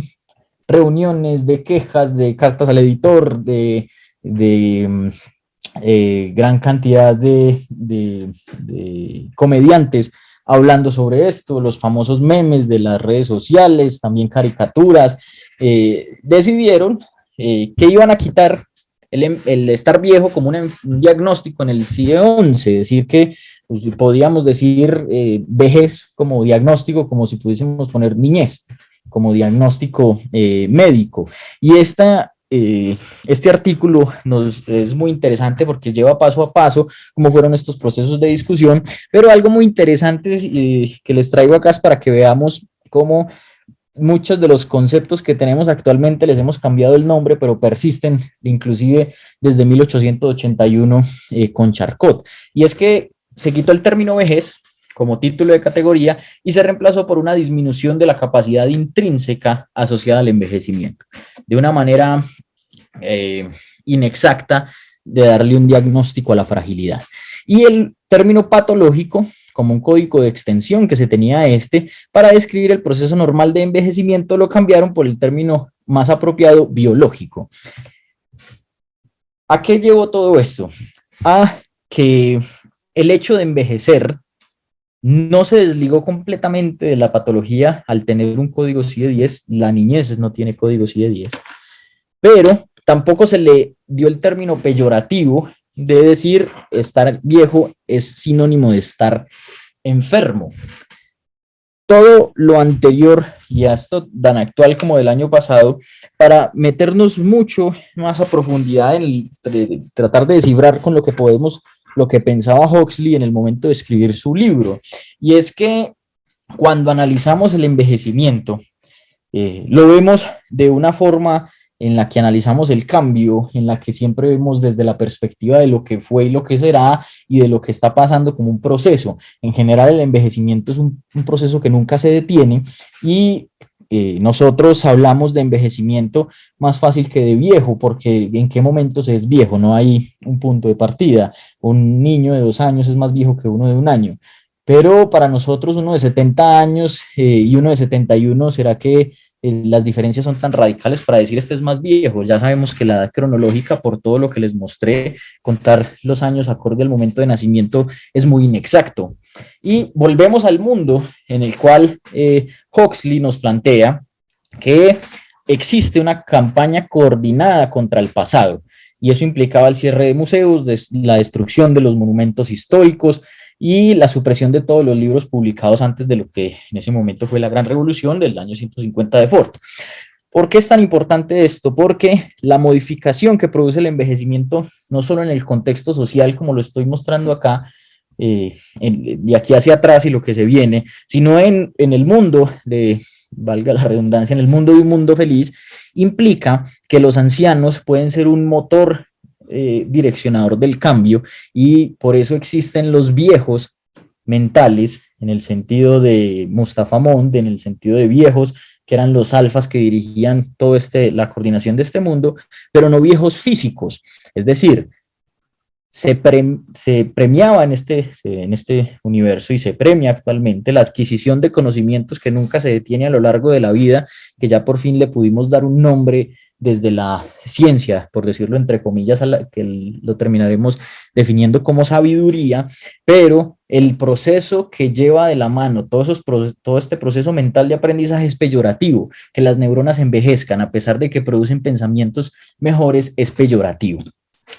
[SPEAKER 3] reuniones, de quejas, de cartas al editor, de gran cantidad de comediantes hablando sobre esto, los famosos memes de las redes sociales, también caricaturas, decidieron que iban a quitar el estar viejo como un diagnóstico en el CIE-11, es decir, que pues, podíamos decir vejez como diagnóstico, como si pudiésemos poner niñez como diagnóstico médico. Y este artículo es muy interesante porque lleva paso a paso cómo fueron estos procesos de discusión, pero algo muy interesante que les traigo acá es para que veamos cómo muchos de los conceptos que tenemos actualmente les hemos cambiado el nombre, pero persisten inclusive desde 1881 con Charcot. Y es que se quitó el término vejez como título de categoría y se reemplazó por una disminución de la capacidad intrínseca asociada al envejecimiento, de una manera inexacta de darle un diagnóstico a la fragilidad. Y el término patológico como un código de extensión que se tenía para describir el proceso normal de envejecimiento, lo cambiaron por el término más apropiado, biológico. ¿A qué llevó todo esto? A que el hecho de envejecer no se desligó completamente de la patología al tener un código CIE-10, la niñez no tiene código CIE-10, pero tampoco se le dio el término peyorativo de decir estar viejo es sinónimo de estar enfermo. Todo lo anterior y hasta tan actual como del año pasado, para meternos mucho más a profundidad en tratar de descifrar con lo que podemos lo que pensaba Huxley en el momento de escribir su libro, y es que cuando analizamos el envejecimiento, lo vemos de una forma en la que analizamos el cambio, en la que siempre vemos desde la perspectiva de lo que fue y lo que será, y de lo que está pasando como un proceso. En general, el envejecimiento es un proceso que nunca se detiene, y nosotros hablamos de envejecimiento más fácil que de viejo, porque ¿en qué momento se es viejo? No hay un punto de partida. Un niño de 2 años es más viejo que uno de 1 año. Pero para nosotros uno de 70 años y uno de 71, ¿será que las diferencias son tan radicales para decir este es más viejo. Ya sabemos que la edad cronológica, por todo lo que les mostré, contar los años acorde al momento de nacimiento es muy inexacto. Y volvemos al mundo en el cual Huxley nos plantea que existe una campaña coordinada contra el pasado, y eso implicaba el cierre de museos, la destrucción de los monumentos históricos y la supresión de todos los libros publicados antes de lo que en ese momento fue la Gran Revolución del año 150 de Ford. ¿Por qué es tan importante esto? Porque la modificación que produce el envejecimiento, no solo en el contexto social, como lo estoy mostrando acá, de aquí hacia atrás y lo que se viene, sino en el mundo valga la redundancia, en el mundo de un mundo feliz, implica que los ancianos pueden ser un motor direccionador del cambio, y por eso existen los viejos mentales, en el sentido de Mustafa Mond, en el sentido de viejos que eran los alfas que dirigían todo la coordinación de este mundo, pero no viejos físicos. Es decir, se premiaba en este universo, y se premia actualmente, la adquisición de conocimientos que nunca se detiene a lo largo de la vida, que ya por fin le pudimos dar un nombre desde la ciencia, por decirlo entre comillas, que lo terminaremos definiendo como sabiduría, pero el proceso que lleva de la mano todo este proceso mental de aprendizaje es peyorativo. Que las neuronas envejezcan a pesar de que producen pensamientos mejores es peyorativo.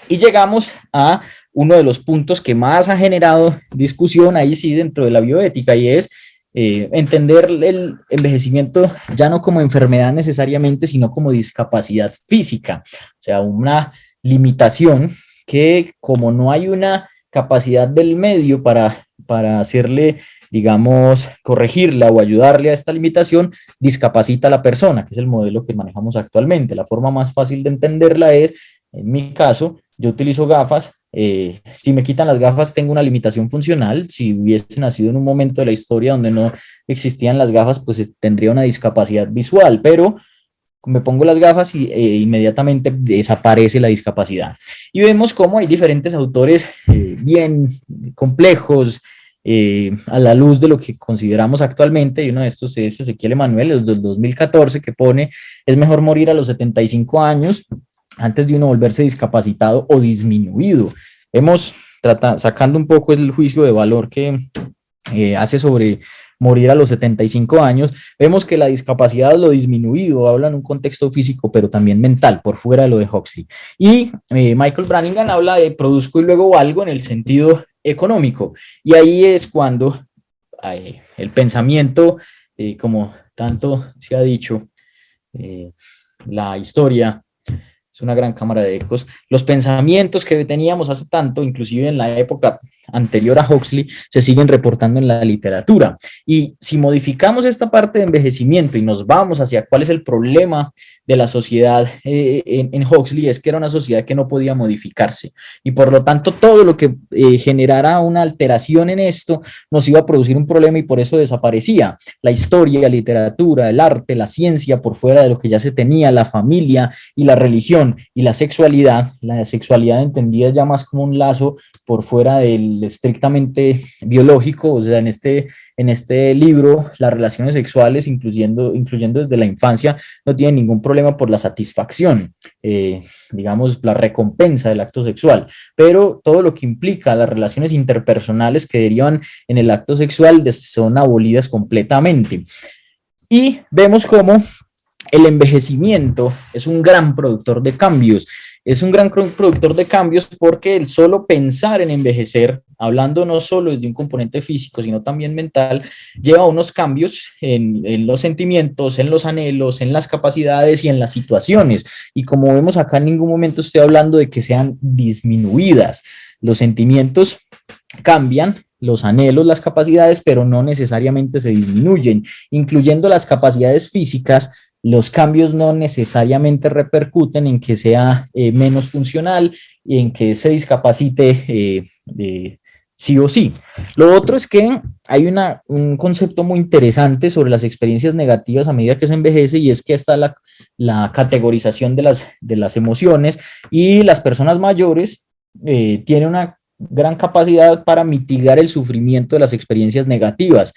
[SPEAKER 3] Y llegamos a uno de los puntos que más ha generado discusión ahí sí dentro de la bioética, y es entender el envejecimiento ya no como enfermedad necesariamente, sino como discapacidad física, o sea, una limitación que, como no hay una capacidad del medio para hacerle, digamos, corregirla o ayudarle a esta limitación, discapacita a la persona, que es el modelo que manejamos actualmente. La forma más fácil de entenderla es, en mi caso, yo utilizo gafas. Si me quitan las gafas tengo una limitación funcional. Si hubiese nacido en un momento de la historia donde no existían las gafas, pues tendría una discapacidad visual, pero me pongo las gafas y inmediatamente desaparece la discapacidad. Y vemos cómo hay diferentes autores bien complejos, a la luz de lo que consideramos actualmente, y uno de estos es Ezequiel Emanuel, del 2014, que pone: es mejor morir a los 75 años antes de uno volverse discapacitado o disminuido. Hemos sacando un poco el juicio de valor que hace sobre morir a los 75 años, vemos que la discapacidad, lo disminuido, habla en un contexto físico, pero también mental, por fuera de lo de Huxley. Y Michael Brannigan habla de produzco y luego valgo en el sentido económico. Y ahí es cuando el pensamiento, como tanto se ha dicho, la historia es una gran cámara de ecos. Los pensamientos que teníamos hace tanto, inclusive en la época anterior a Huxley, se siguen reportando en la literatura. Y si modificamos esta parte de envejecimiento y nos vamos hacia cuál es el problema de la sociedad en Huxley, es que era una sociedad que no podía modificarse. Y por lo tanto, todo lo que generara una alteración en esto nos iba a producir un problema, y por eso desaparecía la historia, la literatura, el arte, la ciencia, por fuera de lo que ya se tenía, la familia y la religión, y la sexualidad entendida ya más como un lazo por fuera del estrictamente biológico. O sea, en este libro, las relaciones sexuales, incluyendo desde la infancia, no tienen ningún problema por la satisfacción, digamos, la recompensa del acto sexual, pero todo lo que implica las relaciones interpersonales que derivan en el acto sexual son abolidas completamente. Y vemos cómo el envejecimiento es un gran productor de cambios. Es un gran productor de cambios porque el solo pensar en envejecer, hablando no solo desde un componente físico, sino también mental, lleva a unos cambios en los sentimientos, en los anhelos, en las capacidades y en las situaciones. Y como vemos acá, en ningún momento estoy hablando de que sean disminuidas. Los sentimientos cambian, los anhelos, las capacidades, pero no necesariamente se disminuyen. Incluyendo las capacidades físicas, los cambios no necesariamente repercuten en que sea menos funcional y en que se discapacite sí o sí. Lo otro es que hay un concepto muy interesante sobre las experiencias negativas a medida que se envejece, y es que está la categorización de las emociones, y las personas mayores tienen una gran capacidad para mitigar el sufrimiento de las experiencias negativas.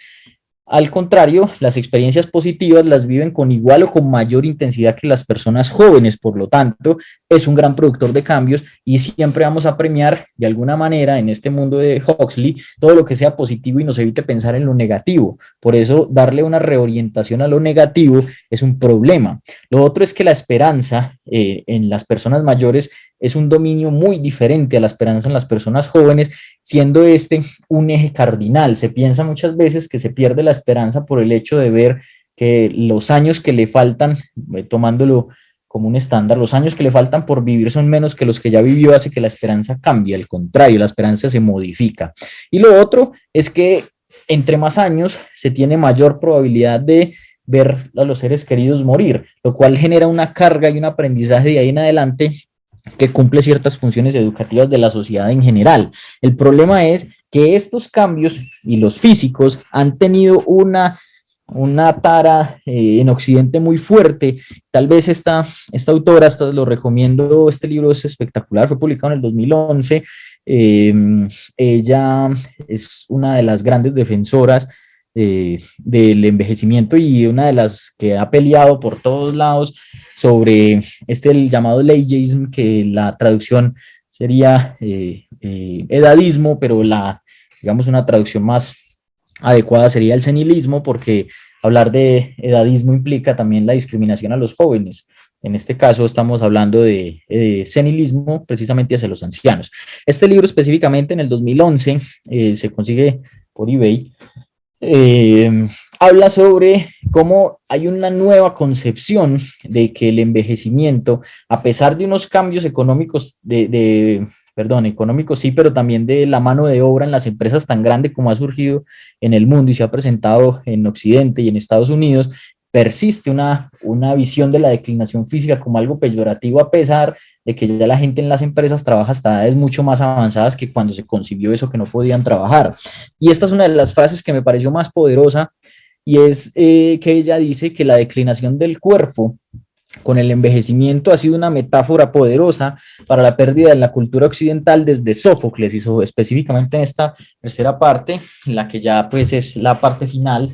[SPEAKER 3] Al contrario, las experiencias positivas las viven con igual o con mayor intensidad que las personas jóvenes, por lo tanto, es un gran productor de cambios y siempre vamos a premiar de alguna manera en este mundo de Huxley todo lo que sea positivo y nos evite pensar en lo negativo. Por eso, darle una reorientación a lo negativo es un problema. Lo otro es que la esperanza en las personas mayores es un dominio muy diferente a la esperanza en las personas jóvenes, siendo este un eje cardinal. Se piensa muchas veces que se pierde la esperanza por el hecho de ver que los años que le faltan, tomándolo como un estándar, los años que le faltan por vivir son menos que los que ya vivió, hace que la esperanza cambie, al contrario, la esperanza se modifica. Y lo otro es que entre más años se tiene mayor probabilidad de ver a los seres queridos morir, lo cual genera una carga y un aprendizaje de ahí en adelante que cumple ciertas funciones educativas de la sociedad en general. El problema es que estos cambios y los físicos han tenido una tara en Occidente muy fuerte. Tal vez esta autora, lo recomiendo, este libro es espectacular, fue publicado en el 2011. Ella es una de las grandes defensoras del envejecimiento y una de las que ha peleado por todos lados sobre el llamado ageism, que la traducción sería edadismo, pero digamos una traducción más adecuada sería el senilismo, porque hablar de edadismo implica también la discriminación a los jóvenes. En este caso estamos hablando de senilismo precisamente hacia los ancianos. Este libro específicamente en el 2011 se consigue por eBay. Habla sobre cómo hay una nueva concepción de que el envejecimiento, a pesar de unos cambios económicos, económicos sí, pero también de la mano de obra en las empresas tan grande como ha surgido en el mundo y se ha presentado en Occidente y en Estados Unidos, persiste una visión de la declinación física como algo peyorativo, a pesar de que ya la gente en las empresas trabaja hasta edades mucho más avanzadas que cuando se concibió eso, que no podían trabajar. Y esta es una de las frases que me pareció más poderosa, y es que ella dice que la declinación del cuerpo con el envejecimiento ha sido una metáfora poderosa para la pérdida en la cultura occidental desde Sófocles, y específicamente en esta tercera parte, en la que ya pues es la parte final,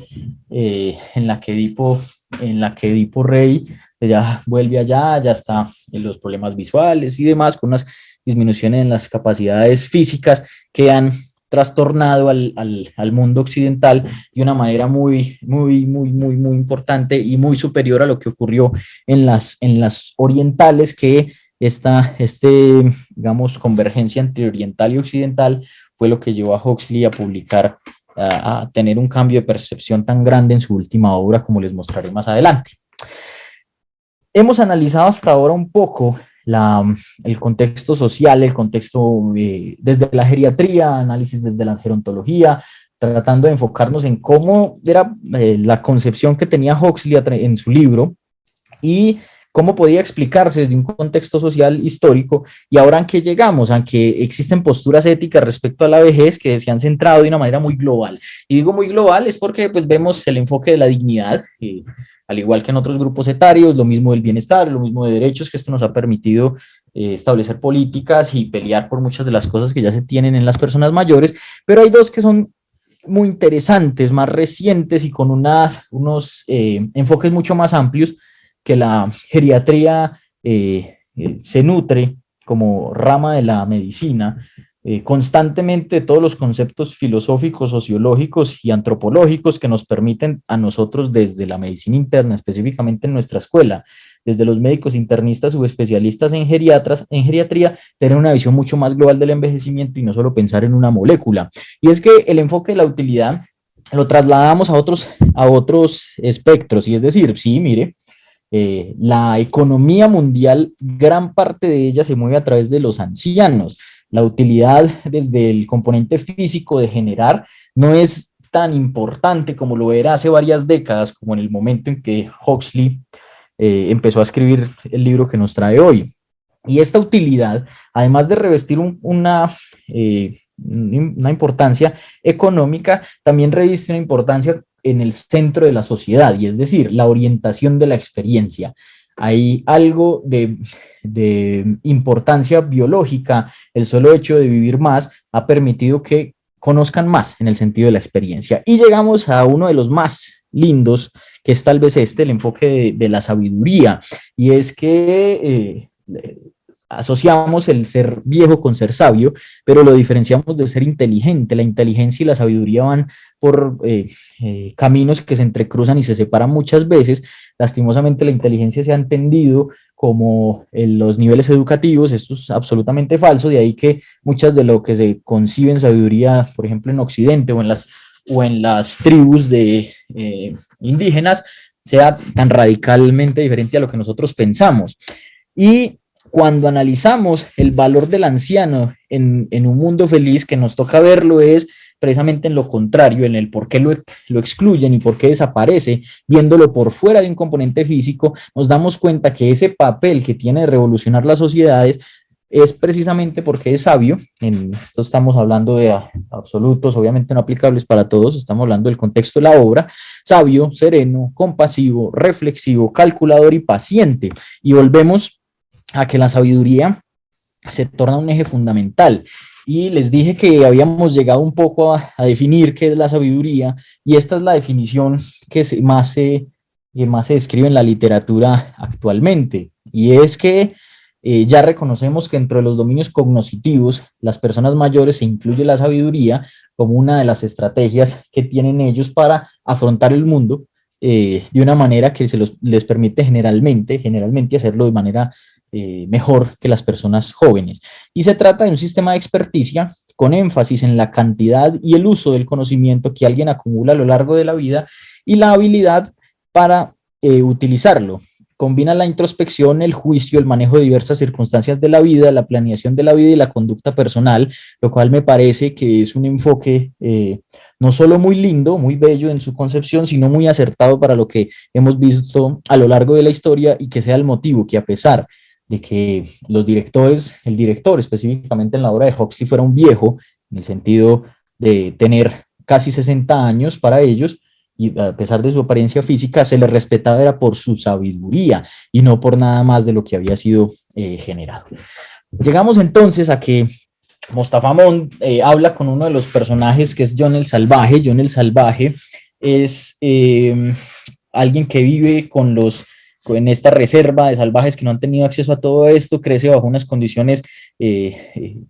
[SPEAKER 3] en la que Edipo Rey ya vuelve allá, ya está en los problemas visuales y demás, con unas disminuciones en las capacidades físicas que han trastornado al mundo occidental de una manera muy importante y muy superior a lo que ocurrió en las orientales, que digamos, convergencia entre oriental y occidental fue lo que llevó a Huxley a publicar, a tener un cambio de percepción tan grande en su última obra, como les mostraré más adelante. Hemos analizado hasta ahora un poco el contexto social, el contexto desde la geriatría, análisis desde la gerontología, tratando de enfocarnos en cómo era la concepción que tenía Huxley en su libro y cómo podía explicarse desde un contexto social histórico. Y ahora, ¿en qué llegamos? A que existen posturas éticas respecto a la vejez que se han centrado de una manera muy global. Y digo muy global es porque pues vemos el enfoque de la dignidad, al igual que en otros grupos etarios, lo mismo del bienestar, lo mismo de derechos, que esto nos ha permitido establecer políticas y pelear por muchas de las cosas que ya se tienen en las personas mayores. Pero hay dos que son muy interesantes, más recientes y con unos enfoques mucho más amplios, que la geriatría se nutre como rama de la medicina constantemente de todos los conceptos filosóficos, sociológicos y antropológicos que nos permiten a nosotros desde la medicina interna, específicamente en nuestra escuela, desde los médicos internistas subespecialistas en geriatría, tener una visión mucho más global del envejecimiento y no solo pensar en una molécula. Y es que el enfoque de la utilidad lo trasladamos a otros espectros, y es decir, sí, mire, la economía mundial, gran parte de ella se mueve a través de los ancianos. La utilidad desde el componente físico de generar no es tan importante como lo era hace varias décadas, como en el momento en que Huxley empezó a escribir el libro que nos trae hoy. Y esta utilidad, además de revestir una importancia económica, también reviste una importancia en el centro de la sociedad, y es decir, la orientación de la experiencia. Hay algo de importancia biológica. El solo hecho de vivir más ha permitido que conozcan más en el sentido de la experiencia. Y llegamos a uno de los más lindos, que es tal vez el enfoque de la sabiduría, y es que asociamos el ser viejo con ser sabio, pero lo diferenciamos de ser inteligente. La inteligencia y la sabiduría van por caminos que se entrecruzan y se separan muchas veces. Lastimosamente la inteligencia se ha entendido como en los niveles educativos. Esto es absolutamente falso, de ahí que muchas de lo que se concibe en sabiduría, por ejemplo en Occidente o en las tribus de indígenas, sea tan radicalmente diferente a lo que nosotros pensamos. Y cuando analizamos el valor del anciano en un mundo feliz, que nos toca verlo es precisamente en lo contrario, en el por qué lo excluyen y por qué desaparece, viéndolo por fuera de un componente físico, nos damos cuenta que ese papel que tiene de revolucionar las sociedades es precisamente porque es sabio. En esto estamos hablando de absolutos, obviamente no aplicables para todos, estamos hablando del contexto de la obra: sabio, sereno, compasivo, reflexivo, calculador y paciente. Y volvemos a que la sabiduría se torna un eje fundamental. Y les dije que habíamos llegado un poco a definir qué es la sabiduría, y esta es la definición que más se describe en la literatura actualmente, y es que ya reconocemos que dentro de los dominios cognitivos, las personas mayores, se incluye la sabiduría como una de las estrategias que tienen ellos para afrontar el mundo de una manera que les permite generalmente hacerlo de manera mejor que las personas jóvenes. Y se trata de un sistema de experticia con énfasis en la cantidad y el uso del conocimiento que alguien acumula a lo largo de la vida y la habilidad para utilizarlo. Combina la introspección, el juicio, el manejo de diversas circunstancias de la vida, la planeación de la vida y la conducta personal, lo cual me parece que es un enfoque no solo muy lindo, muy bello en su concepción, sino muy acertado para lo que hemos visto a lo largo de la historia, y que sea el motivo que, a pesar de que el director específicamente en la obra de Huxley fuera un viejo, en el sentido de tener casi 60 años para ellos, y a pesar de su apariencia física, se le respetaba era por su sabiduría y no por nada más de lo que había sido generado. Llegamos entonces a que Mostafa Montt habla con uno de los personajes, que es John el Salvaje. John el Salvaje es alguien que vive en esta reserva de salvajes que no han tenido acceso a todo esto, crece bajo unas condiciones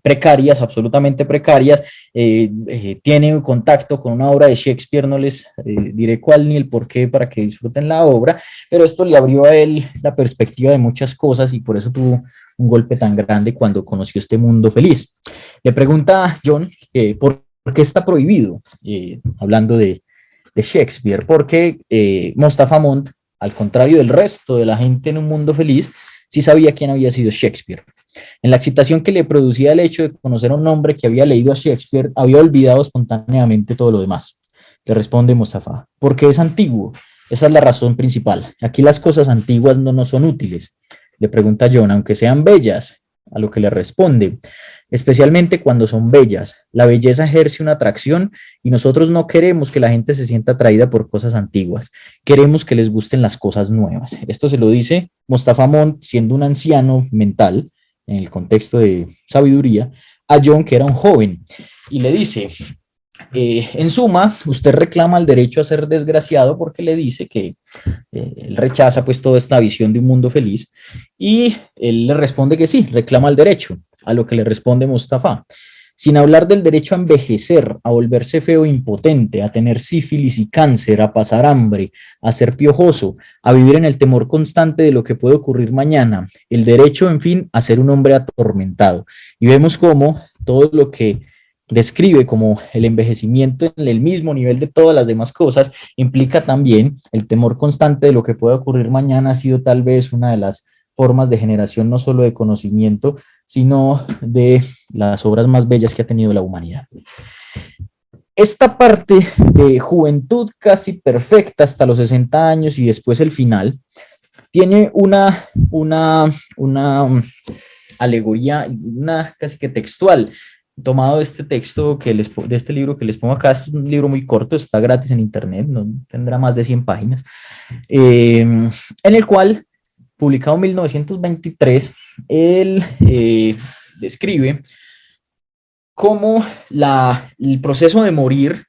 [SPEAKER 3] precarias, absolutamente precarias, tiene contacto con una obra de Shakespeare, no les diré cuál ni el por qué para que disfruten la obra, pero esto le abrió a él la perspectiva de muchas cosas, y por eso tuvo un golpe tan grande cuando conoció este mundo feliz. Le pregunta a John por qué está prohibido, hablando de Shakespeare, porque Mostafa Montt, al contrario del resto de la gente en un mundo feliz, sí sabía quién había sido Shakespeare. En la excitación que le producía el hecho de conocer a un hombre que había leído a Shakespeare, había olvidado espontáneamente todo lo demás. Le responde Mostafa: porque es antiguo. Esa es la razón principal. Aquí las cosas antiguas no nos son útiles. Le pregunta John: aunque sean bellas. A lo que le responde: especialmente cuando son bellas. La belleza ejerce una atracción, y nosotros no queremos que la gente se sienta atraída por cosas antiguas. Queremos que les gusten las cosas nuevas. Esto se lo dice Mostafa Montt, siendo un anciano mental, en el contexto de sabiduría, a John, que era un joven, y le dice: en suma, usted reclama el derecho a ser desgraciado, porque le dice que él rechaza pues toda esta visión de un mundo feliz, y él le responde que sí, reclama el derecho. A lo que le responde Mostafa: sin hablar del derecho a envejecer, a volverse feo e impotente, a tener sífilis y cáncer, a pasar hambre, a ser piojoso, a vivir en el temor constante de lo que puede ocurrir mañana, el derecho, en fin, a ser un hombre atormentado. Y vemos cómo todo lo que describe como el envejecimiento en el mismo nivel de todas las demás cosas, implica también el temor constante de lo que puede ocurrir mañana. Ha sido tal vez una de las formas de generación no solo de conocimiento, sino de las obras más bellas que ha tenido la humanidad. Esta parte de juventud casi perfecta hasta los 60 años y después el final, tiene una alegoría, una casi que textual, tomado de este texto, de este libro que les pongo acá. Es un libro muy corto, está gratis en internet, no tendrá más de 100 páginas, en el cual, publicado en 1923, él describe cómo el proceso de morir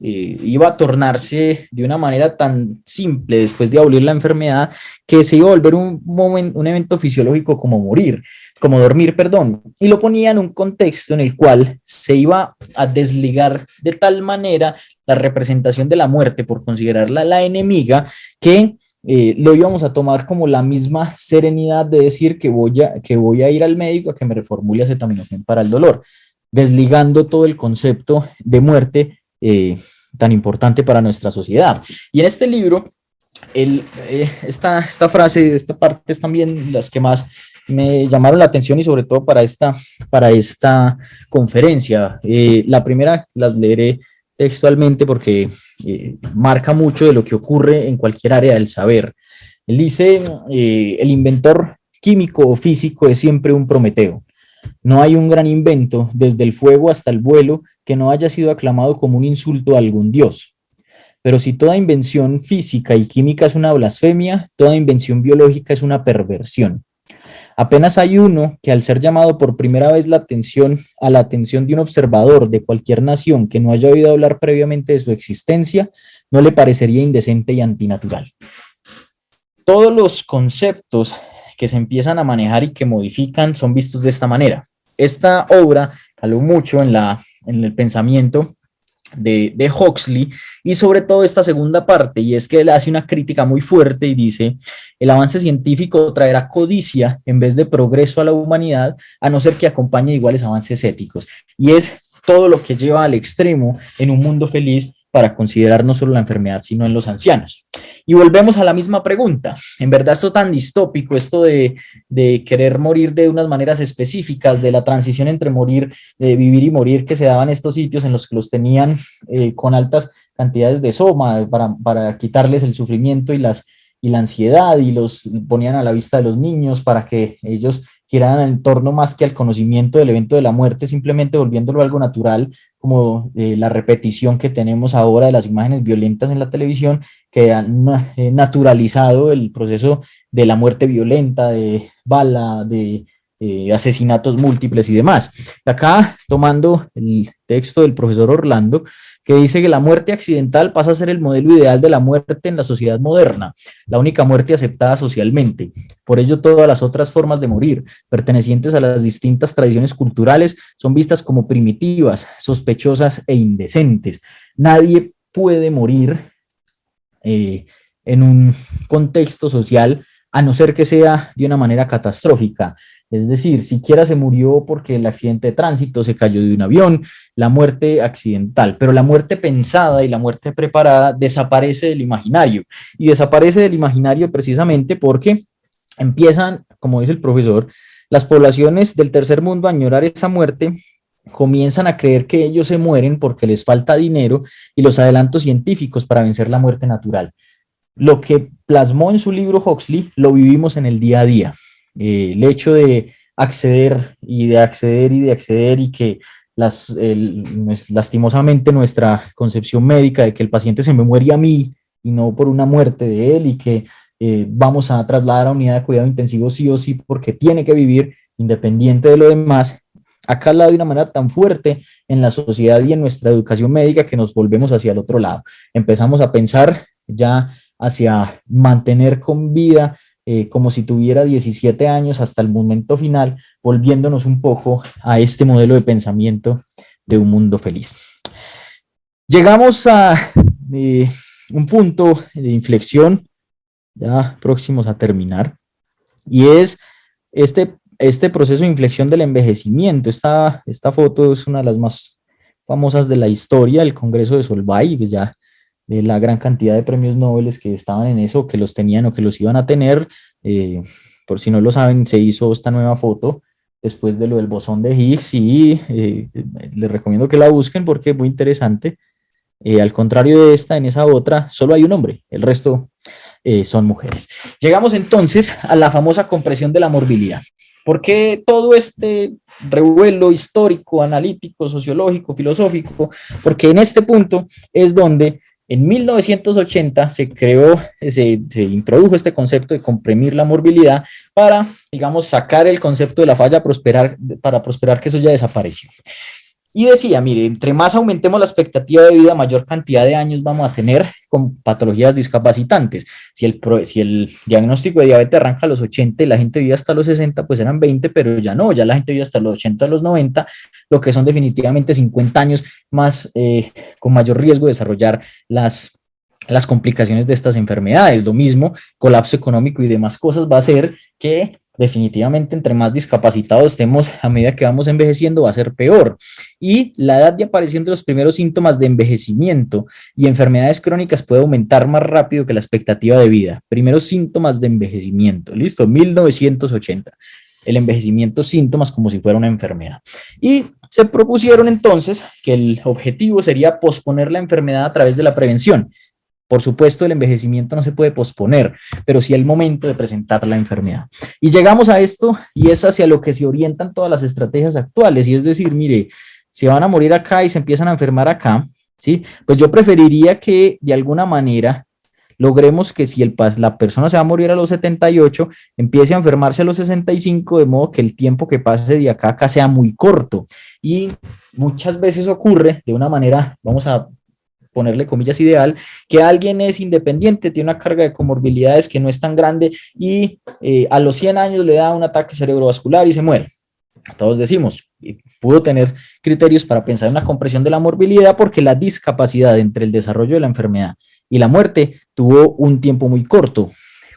[SPEAKER 3] iba a tornarse de una manera tan simple después de abolir la enfermedad, que se iba a volver un evento fisiológico como dormir, perdón, y lo ponía en un contexto en el cual se iba a desligar de tal manera la representación de la muerte por considerarla la enemiga, que lo íbamos a tomar como la misma serenidad de decir que voy a ir al médico a que me reformule acetaminofén para el dolor, desligando todo el concepto de muerte tan importante para nuestra sociedad. Y en este libro, esta frase, esta parte es también las que más me llamaron la atención, y sobre todo para esta conferencia. La primera las leeré textualmente porque marca mucho de lo que ocurre en cualquier área del saber. Él dice, el inventor químico o físico es siempre un Prometeo. No hay un gran invento, desde el fuego hasta el vuelo, que no haya sido aclamado como un insulto a algún dios. Pero si toda invención física y química es una blasfemia, toda invención biológica es una perversión. Apenas hay uno que, al ser llamado por primera vez a la atención de un observador de cualquier nación que no haya oído hablar previamente de su existencia, no le parecería indecente y antinatural. Todos los conceptos que se empiezan a manejar y que modifican son vistos de esta manera. Esta obra caló mucho en el pensamiento de Huxley, y sobre todo esta segunda parte, y es que él hace una crítica muy fuerte y dice: el avance científico traerá codicia en vez de progreso a la humanidad, a no ser que acompañe iguales avances éticos. Y es todo lo que lleva al extremo en un mundo feliz para considerar no solo la enfermedad, sino en los ancianos. Y volvemos a la misma pregunta. En verdad, esto tan distópico, esto de querer morir de unas maneras específicas, de la transición entre vivir y morir, que se daban en estos sitios en los que los tenían con altas cantidades de soma para quitarles el sufrimiento y la ansiedad, y los ponían a la vista de los niños para que ellos giraran en torno más que al conocimiento del evento de la muerte, simplemente volviéndolo algo natural, como la repetición que tenemos ahora de las imágenes violentas en la televisión, que han naturalizado el proceso de la muerte violenta, de bala, de asesinatos múltiples y demás. Acá, tomando el texto del profesor Orlando, que dice que la muerte accidental pasa a ser el modelo ideal de la muerte en la sociedad moderna, la única muerte aceptada socialmente. Por ello, todas las otras formas de morir, pertenecientes a las distintas tradiciones culturales, son vistas como primitivas, sospechosas e indecentes. Nadie puede morir en un contexto social, a no ser que sea de una manera catastrófica. Es decir, siquiera se murió porque el accidente de tránsito, se cayó de un avión, la muerte accidental, pero la muerte pensada y la muerte preparada desaparece del imaginario, y desaparece del imaginario precisamente porque empiezan, como dice el profesor, las poblaciones del tercer mundo a añorar esa muerte, comienzan a creer que ellos se mueren porque les falta dinero y los adelantos científicos para vencer la muerte natural. Lo que plasmó en su libro Huxley lo vivimos en el día a día. El hecho de acceder y de acceder y de acceder, y que lastimosamente nuestra concepción médica de que el paciente se me muere a mí y no por una muerte de él, y que vamos a trasladar a unidad de cuidado intensivo sí o sí porque tiene que vivir independiente de lo demás, ha calado de una manera tan fuerte en la sociedad y en nuestra educación médica que nos volvemos hacia el otro lado. Empezamos a pensar ya hacia mantener con vida como si tuviera 17 años hasta el momento final, volviéndonos un poco a este modelo de pensamiento de un mundo feliz. Llegamos a un punto de inflexión, ya próximos a terminar, y es este proceso de inflexión del envejecimiento. Esta foto es una de las más famosas de la historia, el Congreso de Solvay, pues ya de la gran cantidad de premios Nobel que estaban en eso, que los tenían o que los iban a tener. Por si no lo saben, se hizo esta nueva foto después de lo del bosón de Higgs, y les recomiendo que la busquen porque es muy interesante. Al contrario de esta, en esa otra solo hay un hombre, el resto son mujeres. Llegamos entonces a la famosa compresión de la morbilidad. ¿Por qué todo este revuelo histórico, analítico, sociológico, filosófico? Porque en este punto es donde en 1980 se introdujo este concepto de comprimir la morbilidad para, digamos, sacar el concepto de la falla para prosperar, que eso ya desapareció. Y decía, mire, entre más aumentemos la expectativa de vida, mayor cantidad de años vamos a tener con patologías discapacitantes. Si el diagnóstico de diabetes arranca a los 80 y la gente vive hasta los 60, pues eran 20, pero ya no, ya la gente vive hasta los 80, a los 90, lo que son definitivamente 50 años más con mayor riesgo de desarrollar las complicaciones de estas enfermedades. Lo mismo, colapso económico y demás cosas va a hacer que definitivamente entre más discapacitados estemos a medida que vamos envejeciendo va a ser peor. Y la edad de aparición de los primeros síntomas de envejecimiento y enfermedades crónicas puede aumentar más rápido que la expectativa de vida. Primeros síntomas de envejecimiento, listo, 1980. El envejecimiento, síntomas como si fuera una enfermedad. Y se propusieron entonces que el objetivo sería posponer la enfermedad a través de la prevención. Por supuesto, el envejecimiento no se puede posponer, pero sí el momento de presentar la enfermedad. Y llegamos a esto y es hacia lo que se orientan todas las estrategias actuales. Y es decir, mire, se van a morir acá y se empiezan a enfermar acá, ¿sí? Pues yo preferiría que de alguna manera logremos que si la persona se va a morir a los 78, empiece a enfermarse a los 65, de modo que el tiempo que pase de acá a acá sea muy corto. Y muchas veces ocurre de una manera, vamos a ponerle comillas ideal, que alguien es independiente, tiene una carga de comorbilidades que no es tan grande y a los 100 años le da un ataque cerebrovascular y se muere. Todos decimos, pudo tener criterios para pensar en una compresión de la morbilidad porque la discapacidad entre el desarrollo de la enfermedad y la muerte tuvo un tiempo muy corto.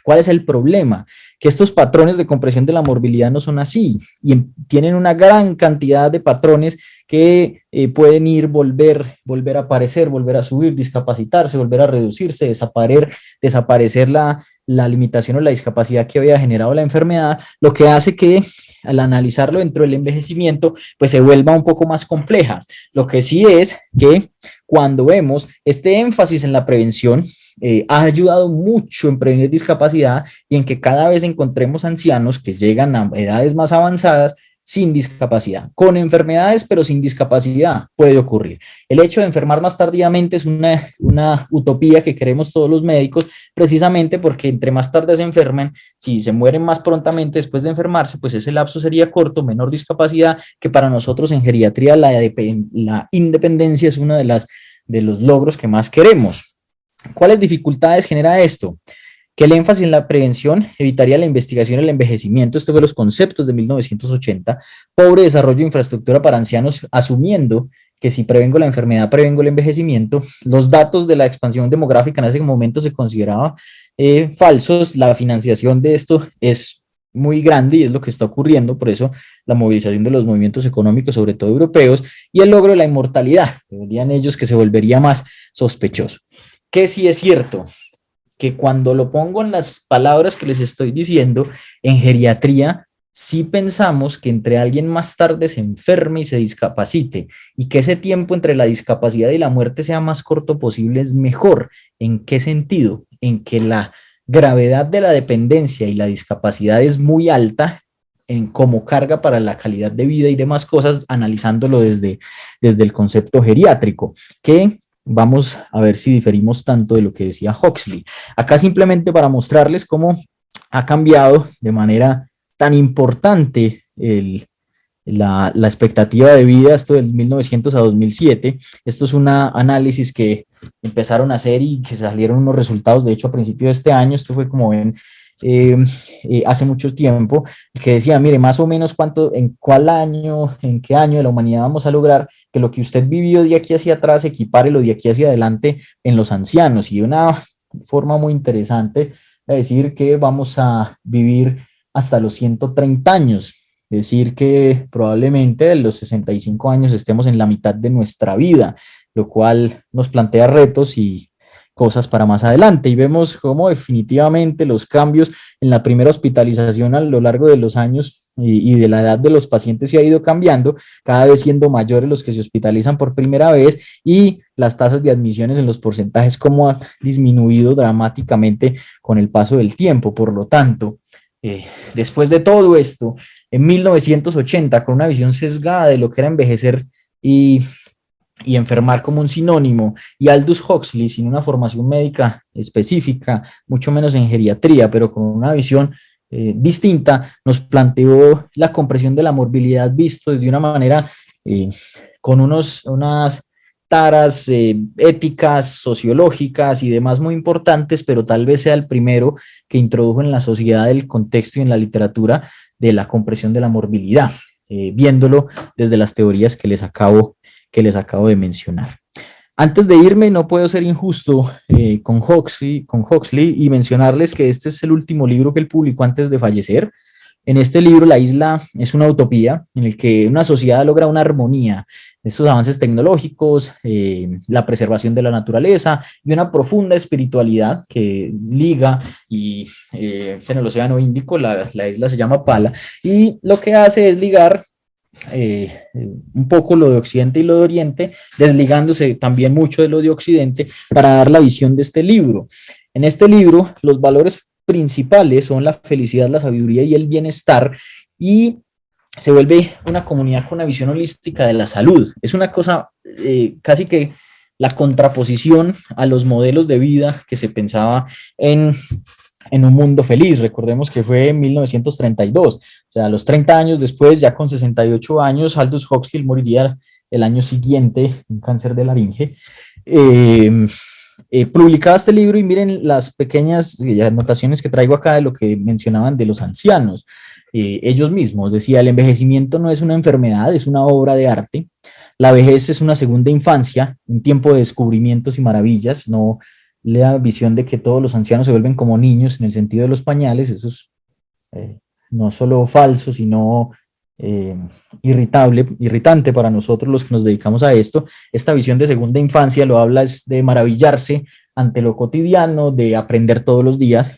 [SPEAKER 3] ¿Cuál es el problema? Que estos patrones de compresión de la morbilidad no son así y tienen una gran cantidad de patrones que pueden ir, volver a aparecer, volver a subir, discapacitarse, volver a reducirse, desaparecer la limitación o la discapacidad que había generado la enfermedad, lo que hace que al analizarlo dentro del envejecimiento, pues se vuelva un poco más compleja. Lo que sí es que cuando vemos este énfasis en la prevención, ha ayudado mucho en prevenir discapacidad y en que cada vez encontremos ancianos que llegan a edades más avanzadas sin discapacidad, con enfermedades pero sin discapacidad puede ocurrir. El hecho de enfermar más tardíamente es una utopía que queremos todos los médicos, precisamente porque entre más tarde se enfermen, si se mueren más prontamente después de enfermarse, pues ese lapso sería corto, menor discapacidad, que para nosotros en geriatría la independencia es uno de los logros que más queremos. ¿Cuáles dificultades genera esto? Que el énfasis en la prevención evitaría la investigación y el envejecimiento. Estos fueron los conceptos de 1980. Pobre desarrollo de infraestructura para ancianos, asumiendo que si prevengo la enfermedad, prevengo el envejecimiento. Los datos de la expansión demográfica en ese momento se consideraba falsos. La financiación de esto es muy grande y es lo que está ocurriendo, por eso la movilización de los movimientos económicos, sobre todo europeos, y el logro de la inmortalidad, dirían ellos que se volvería más sospechoso. Que sí es cierto, que cuando lo pongo en las palabras que les estoy diciendo, en geriatría, sí pensamos que entre alguien más tarde se enferme y se discapacite, y que ese tiempo entre la discapacidad y la muerte sea más corto posible es mejor. ¿En qué sentido? En que la gravedad de la dependencia y la discapacidad es muy alta en como carga para la calidad de vida y demás cosas, analizándolo desde el concepto geriátrico, que vamos a ver si diferimos tanto de lo que decía Huxley. Acá simplemente para mostrarles cómo ha cambiado de manera tan importante la expectativa de vida, esto del 1900 a 2007. Esto es un análisis que empezaron a hacer y que salieron unos resultados, de hecho a principios de este año, esto fue como ven, hace mucho tiempo, que decía, mire, más o menos en qué año de la humanidad vamos a lograr que lo que usted vivió de aquí hacia atrás equipare lo de aquí hacia adelante en los ancianos. Y de una forma muy interesante, es decir, que vamos a vivir hasta los 130 años, es decir, que probablemente de los 65 años estemos en la mitad de nuestra vida, lo cual nos plantea retos y cosas para más adelante, y vemos cómo definitivamente los cambios en la primera hospitalización a lo largo de los años y de la edad de los pacientes se ha ido cambiando, cada vez siendo mayores los que se hospitalizan por primera vez, y las tasas de admisiones en los porcentajes cómo han disminuido dramáticamente con el paso del tiempo. Por lo tanto, después de todo esto, en 1980, con una visión sesgada de lo que era envejecer y enfermar como un sinónimo, y Aldous Huxley, sin una formación médica específica, mucho menos en geriatría, pero con una visión distinta, nos planteó la compresión de la morbilidad visto desde una manera con unas taras éticas, sociológicas y demás muy importantes, pero tal vez sea el primero que introdujo en la sociedad el contexto y en la literatura de la comprensión de la morbilidad, viéndolo desde las teorías que les acabo de mencionar. Antes de irme, no puedo ser injusto con Huxley y mencionarles que este es el último libro que él publicó antes de fallecer. En este libro, La isla es una utopía en el que una sociedad logra una armonía, estos avances tecnológicos, la preservación de la naturaleza y una profunda espiritualidad que liga y en el Océano Índico, la isla se llama Pala, y lo que hace es ligar un poco lo de Occidente y lo de Oriente, desligándose también mucho de lo de Occidente para dar la visión de este libro. En este libro, los valores principales son la felicidad, la sabiduría y el bienestar, y se vuelve una comunidad con una visión holística de la salud. Es una cosa casi que la contraposición a los modelos de vida que se pensaba en un mundo feliz. Recordemos que fue en 1932, o sea, a los 30 años después, ya con 68 años, Aldous Huxley moriría el año siguiente, un cáncer de laringe. Publicaba este libro y miren las pequeñas anotaciones que traigo acá de lo que mencionaban de los ancianos. Ellos mismos, decía, el envejecimiento no es una enfermedad, es una obra de arte. La vejez es una segunda infancia, un tiempo de descubrimientos y maravillas. No la visión de que todos los ancianos se vuelven como niños en el sentido de los pañales, eso es no solo falso, sino irritante para nosotros los que nos dedicamos a esto. Esta visión de segunda infancia lo habla es de maravillarse ante lo cotidiano, de aprender todos los días.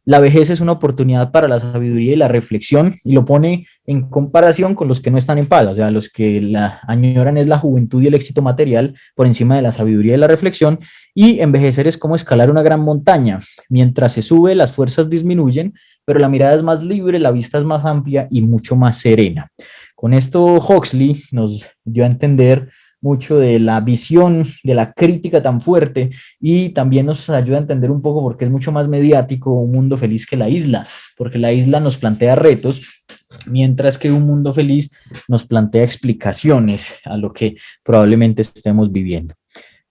[SPEAKER 3] La vejez es una oportunidad para la sabiduría y la reflexión, y lo pone en comparación con los que no están en paz, o sea, los que la añoran es la juventud y el éxito material por encima de la sabiduría y la reflexión, y envejecer es como escalar una gran montaña. Mientras se sube, las fuerzas disminuyen, pero la mirada es más libre, la vista es más amplia y mucho más serena. Con esto Huxley nos dio a entender mucho de la visión, de la crítica tan fuerte, y también nos ayuda a entender un poco porque es mucho más mediático un mundo feliz que la isla, porque la isla nos plantea retos, mientras que un mundo feliz nos plantea explicaciones a lo que probablemente estemos viviendo.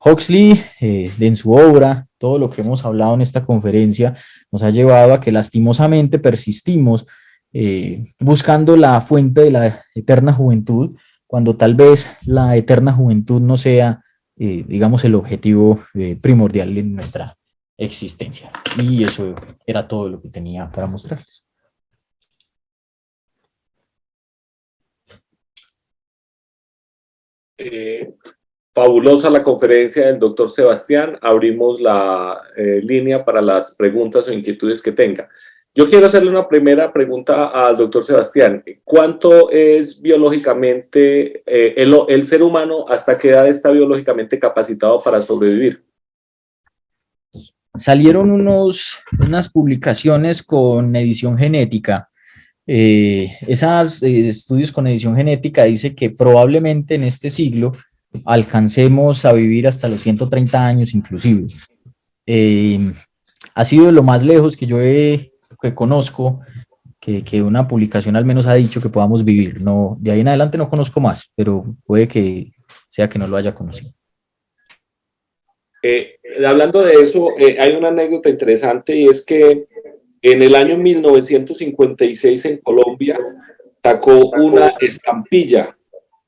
[SPEAKER 3] Huxley, en su obra, todo lo que hemos hablado en esta conferencia, nos ha llevado a que lastimosamente persistimos buscando la fuente de la eterna juventud, cuando tal vez la eterna juventud no sea, digamos, el objetivo primordial en nuestra existencia. Y eso era todo lo que tenía para mostrarles.
[SPEAKER 2] Fabulosa la conferencia del doctor Sebastián. Abrimos la línea para las preguntas o inquietudes que tenga. Yo quiero hacerle una primera pregunta al doctor Sebastián. ¿Cuánto es biológicamente el ser humano, hasta qué edad está biológicamente capacitado para sobrevivir?
[SPEAKER 3] Salieron unas publicaciones con edición genética. Esos estudios con edición genética dice que probablemente en este siglo alcancemos a vivir hasta los 130 años inclusive. Ha sido lo más lejos que que conozco, que una publicación al menos ha dicho que podamos vivir. No, de ahí en adelante no conozco más, pero puede que sea que no lo haya conocido.
[SPEAKER 2] Hablando de eso, hay una anécdota interesante, y es que en el año 1956 en Colombia sacó una estampilla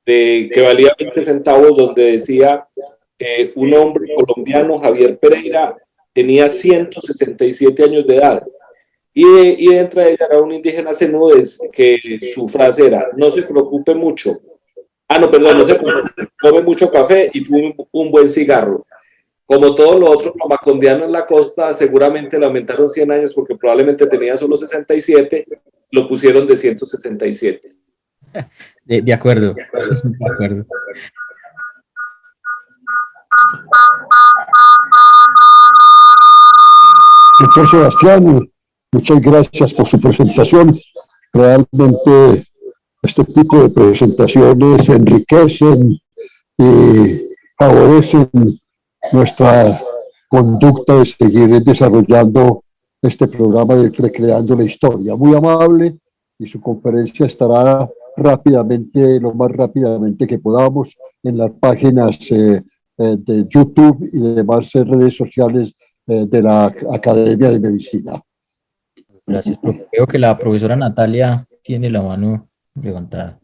[SPEAKER 2] que valía 20 centavos, donde decía un hombre colombiano, Javier Pereira, tenía 167 años de edad. Y entre ella era un indígena zenúes, que su frase era: no se preocupe mucho. No se preocupe, tome mucho café y fume un buen cigarro. Como todos los otros macondianos en la costa, seguramente le aumentaron 100 años porque probablemente tenía solo 67, lo pusieron de 167.
[SPEAKER 3] De acuerdo. De acuerdo.
[SPEAKER 1] Doctor Sebastián, muchas gracias por su presentación. Realmente este tipo de presentaciones enriquecen y favorecen nuestra conducta de seguir desarrollando este programa de Recreando la Historia. Muy amable, y su conferencia estará rápidamente, lo más rápidamente que podamos en las páginas de YouTube y demás redes sociales de la Academia de Medicina.
[SPEAKER 3] Gracias, profe. Veo que la profesora Natalia tiene la mano levantada.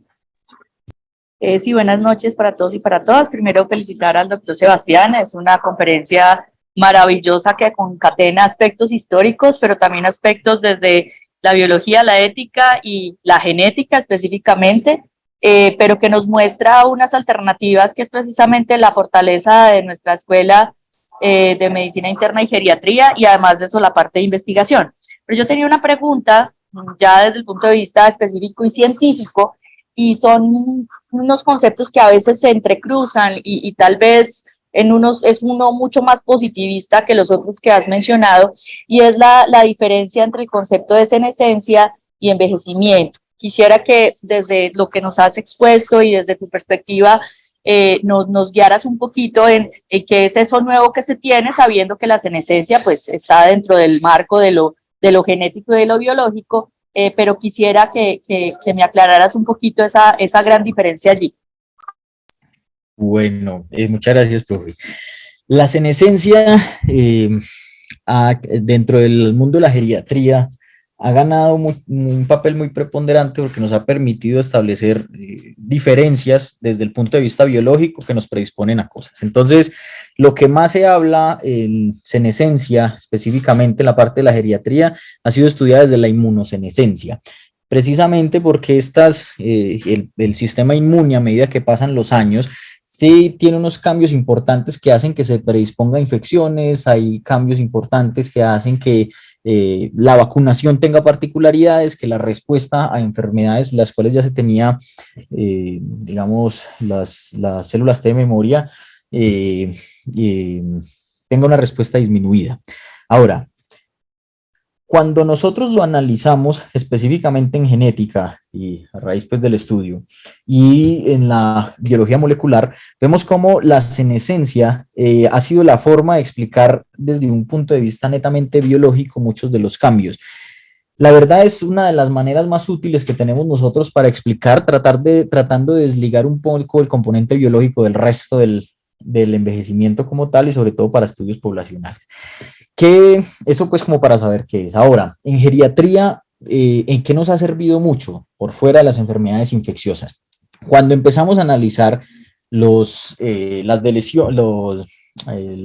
[SPEAKER 4] Sí, buenas noches para todos y para todas. Primero, felicitar al doctor Sebastián. Es una conferencia maravillosa que concatena aspectos históricos, pero también aspectos desde la biología, la ética y la genética específicamente, pero que nos muestra unas alternativas que es precisamente la fortaleza de nuestra escuela de medicina interna y geriatría, y además de eso la parte de investigación. Pero yo tenía una pregunta ya desde el punto de vista específico y científico, y son unos conceptos que a veces se entrecruzan y tal vez en unos es uno mucho más positivista que los otros que has mencionado, y es la diferencia entre el concepto de senescencia y envejecimiento. Quisiera que desde lo que nos has expuesto y desde tu perspectiva nos guiaras un poquito en qué es eso nuevo que se tiene, sabiendo que la senescencia pues está dentro del marco de lo genético y de lo biológico, pero quisiera que me aclararas un poquito esa gran diferencia allí.
[SPEAKER 3] Bueno, muchas gracias, profe. La senescencia dentro del mundo de la geriatría ha ganado un papel muy preponderante porque nos ha permitido establecer diferencias desde el punto de vista biológico que nos predisponen a cosas. Entonces, lo que más se habla en senescencia, específicamente en la parte de la geriatría, ha sido estudiada desde la inmunosenescencia, precisamente porque el sistema inmune, a medida que pasan los años, sí tiene unos cambios importantes que hacen que se predisponga a infecciones, hay cambios importantes que hacen que la vacunación tenga particularidades, que la respuesta a enfermedades las cuales ya se tenía, digamos, las células T de memoria, tenga una respuesta disminuida. Ahora, cuando nosotros lo analizamos específicamente en genética y a raíz pues, del estudio y en la biología molecular, vemos cómo la senescencia ha sido la forma de explicar desde un punto de vista netamente biológico muchos de los cambios. La verdad es una de las maneras más útiles que tenemos nosotros para explicar, tratando de desligar un poco el componente biológico del resto del envejecimiento como tal y sobre todo para estudios poblacionales. Eso pues como para saber qué es. Ahora, en geriatría, ¿en qué nos ha servido mucho? Por fuera de las enfermedades infecciosas. Cuando empezamos a analizar el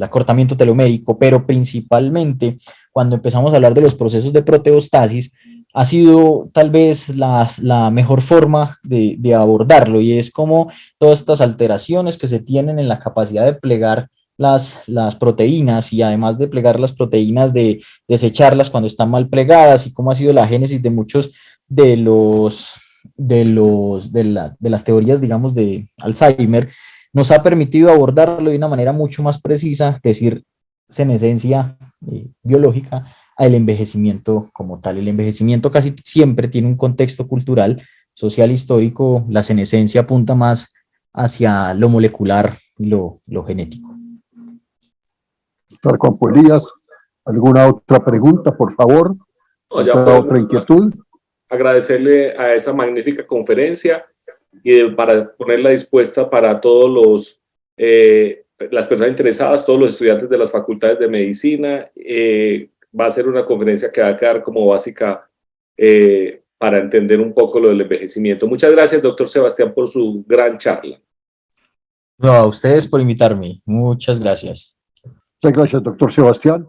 [SPEAKER 3] acortamiento telomérico, pero principalmente cuando empezamos a hablar de los procesos de proteostasis, ha sido tal vez la mejor forma de abordarlo, y es como todas estas alteraciones que se tienen en la capacidad de plegar las proteínas, y además de plegar las proteínas, de desecharlas cuando están mal plegadas, y cómo ha sido la génesis de muchos de las teorías, digamos, de Alzheimer, nos ha permitido abordarlo de una manera mucho más precisa, decir senescencia biológica al envejecimiento como tal. El envejecimiento casi siempre tiene un contexto cultural, social, histórico. La senescencia apunta más hacia lo molecular y lo genético.
[SPEAKER 1] Doctor Campo Elías, ¿alguna otra pregunta, por favor?
[SPEAKER 2] No, ya
[SPEAKER 1] ¿Otra inquietud?
[SPEAKER 2] Agradecerle a esa magnífica conferencia y para ponerla dispuesta para todos las personas interesadas, todos los estudiantes de las facultades de medicina. Va a ser una conferencia que va a quedar como básica para entender un poco lo del envejecimiento. Muchas gracias, doctor Sebastián, por su gran charla.
[SPEAKER 3] No, a ustedes por invitarme. Muchas gracias.
[SPEAKER 1] Muchas gracias, doctor Sebastián.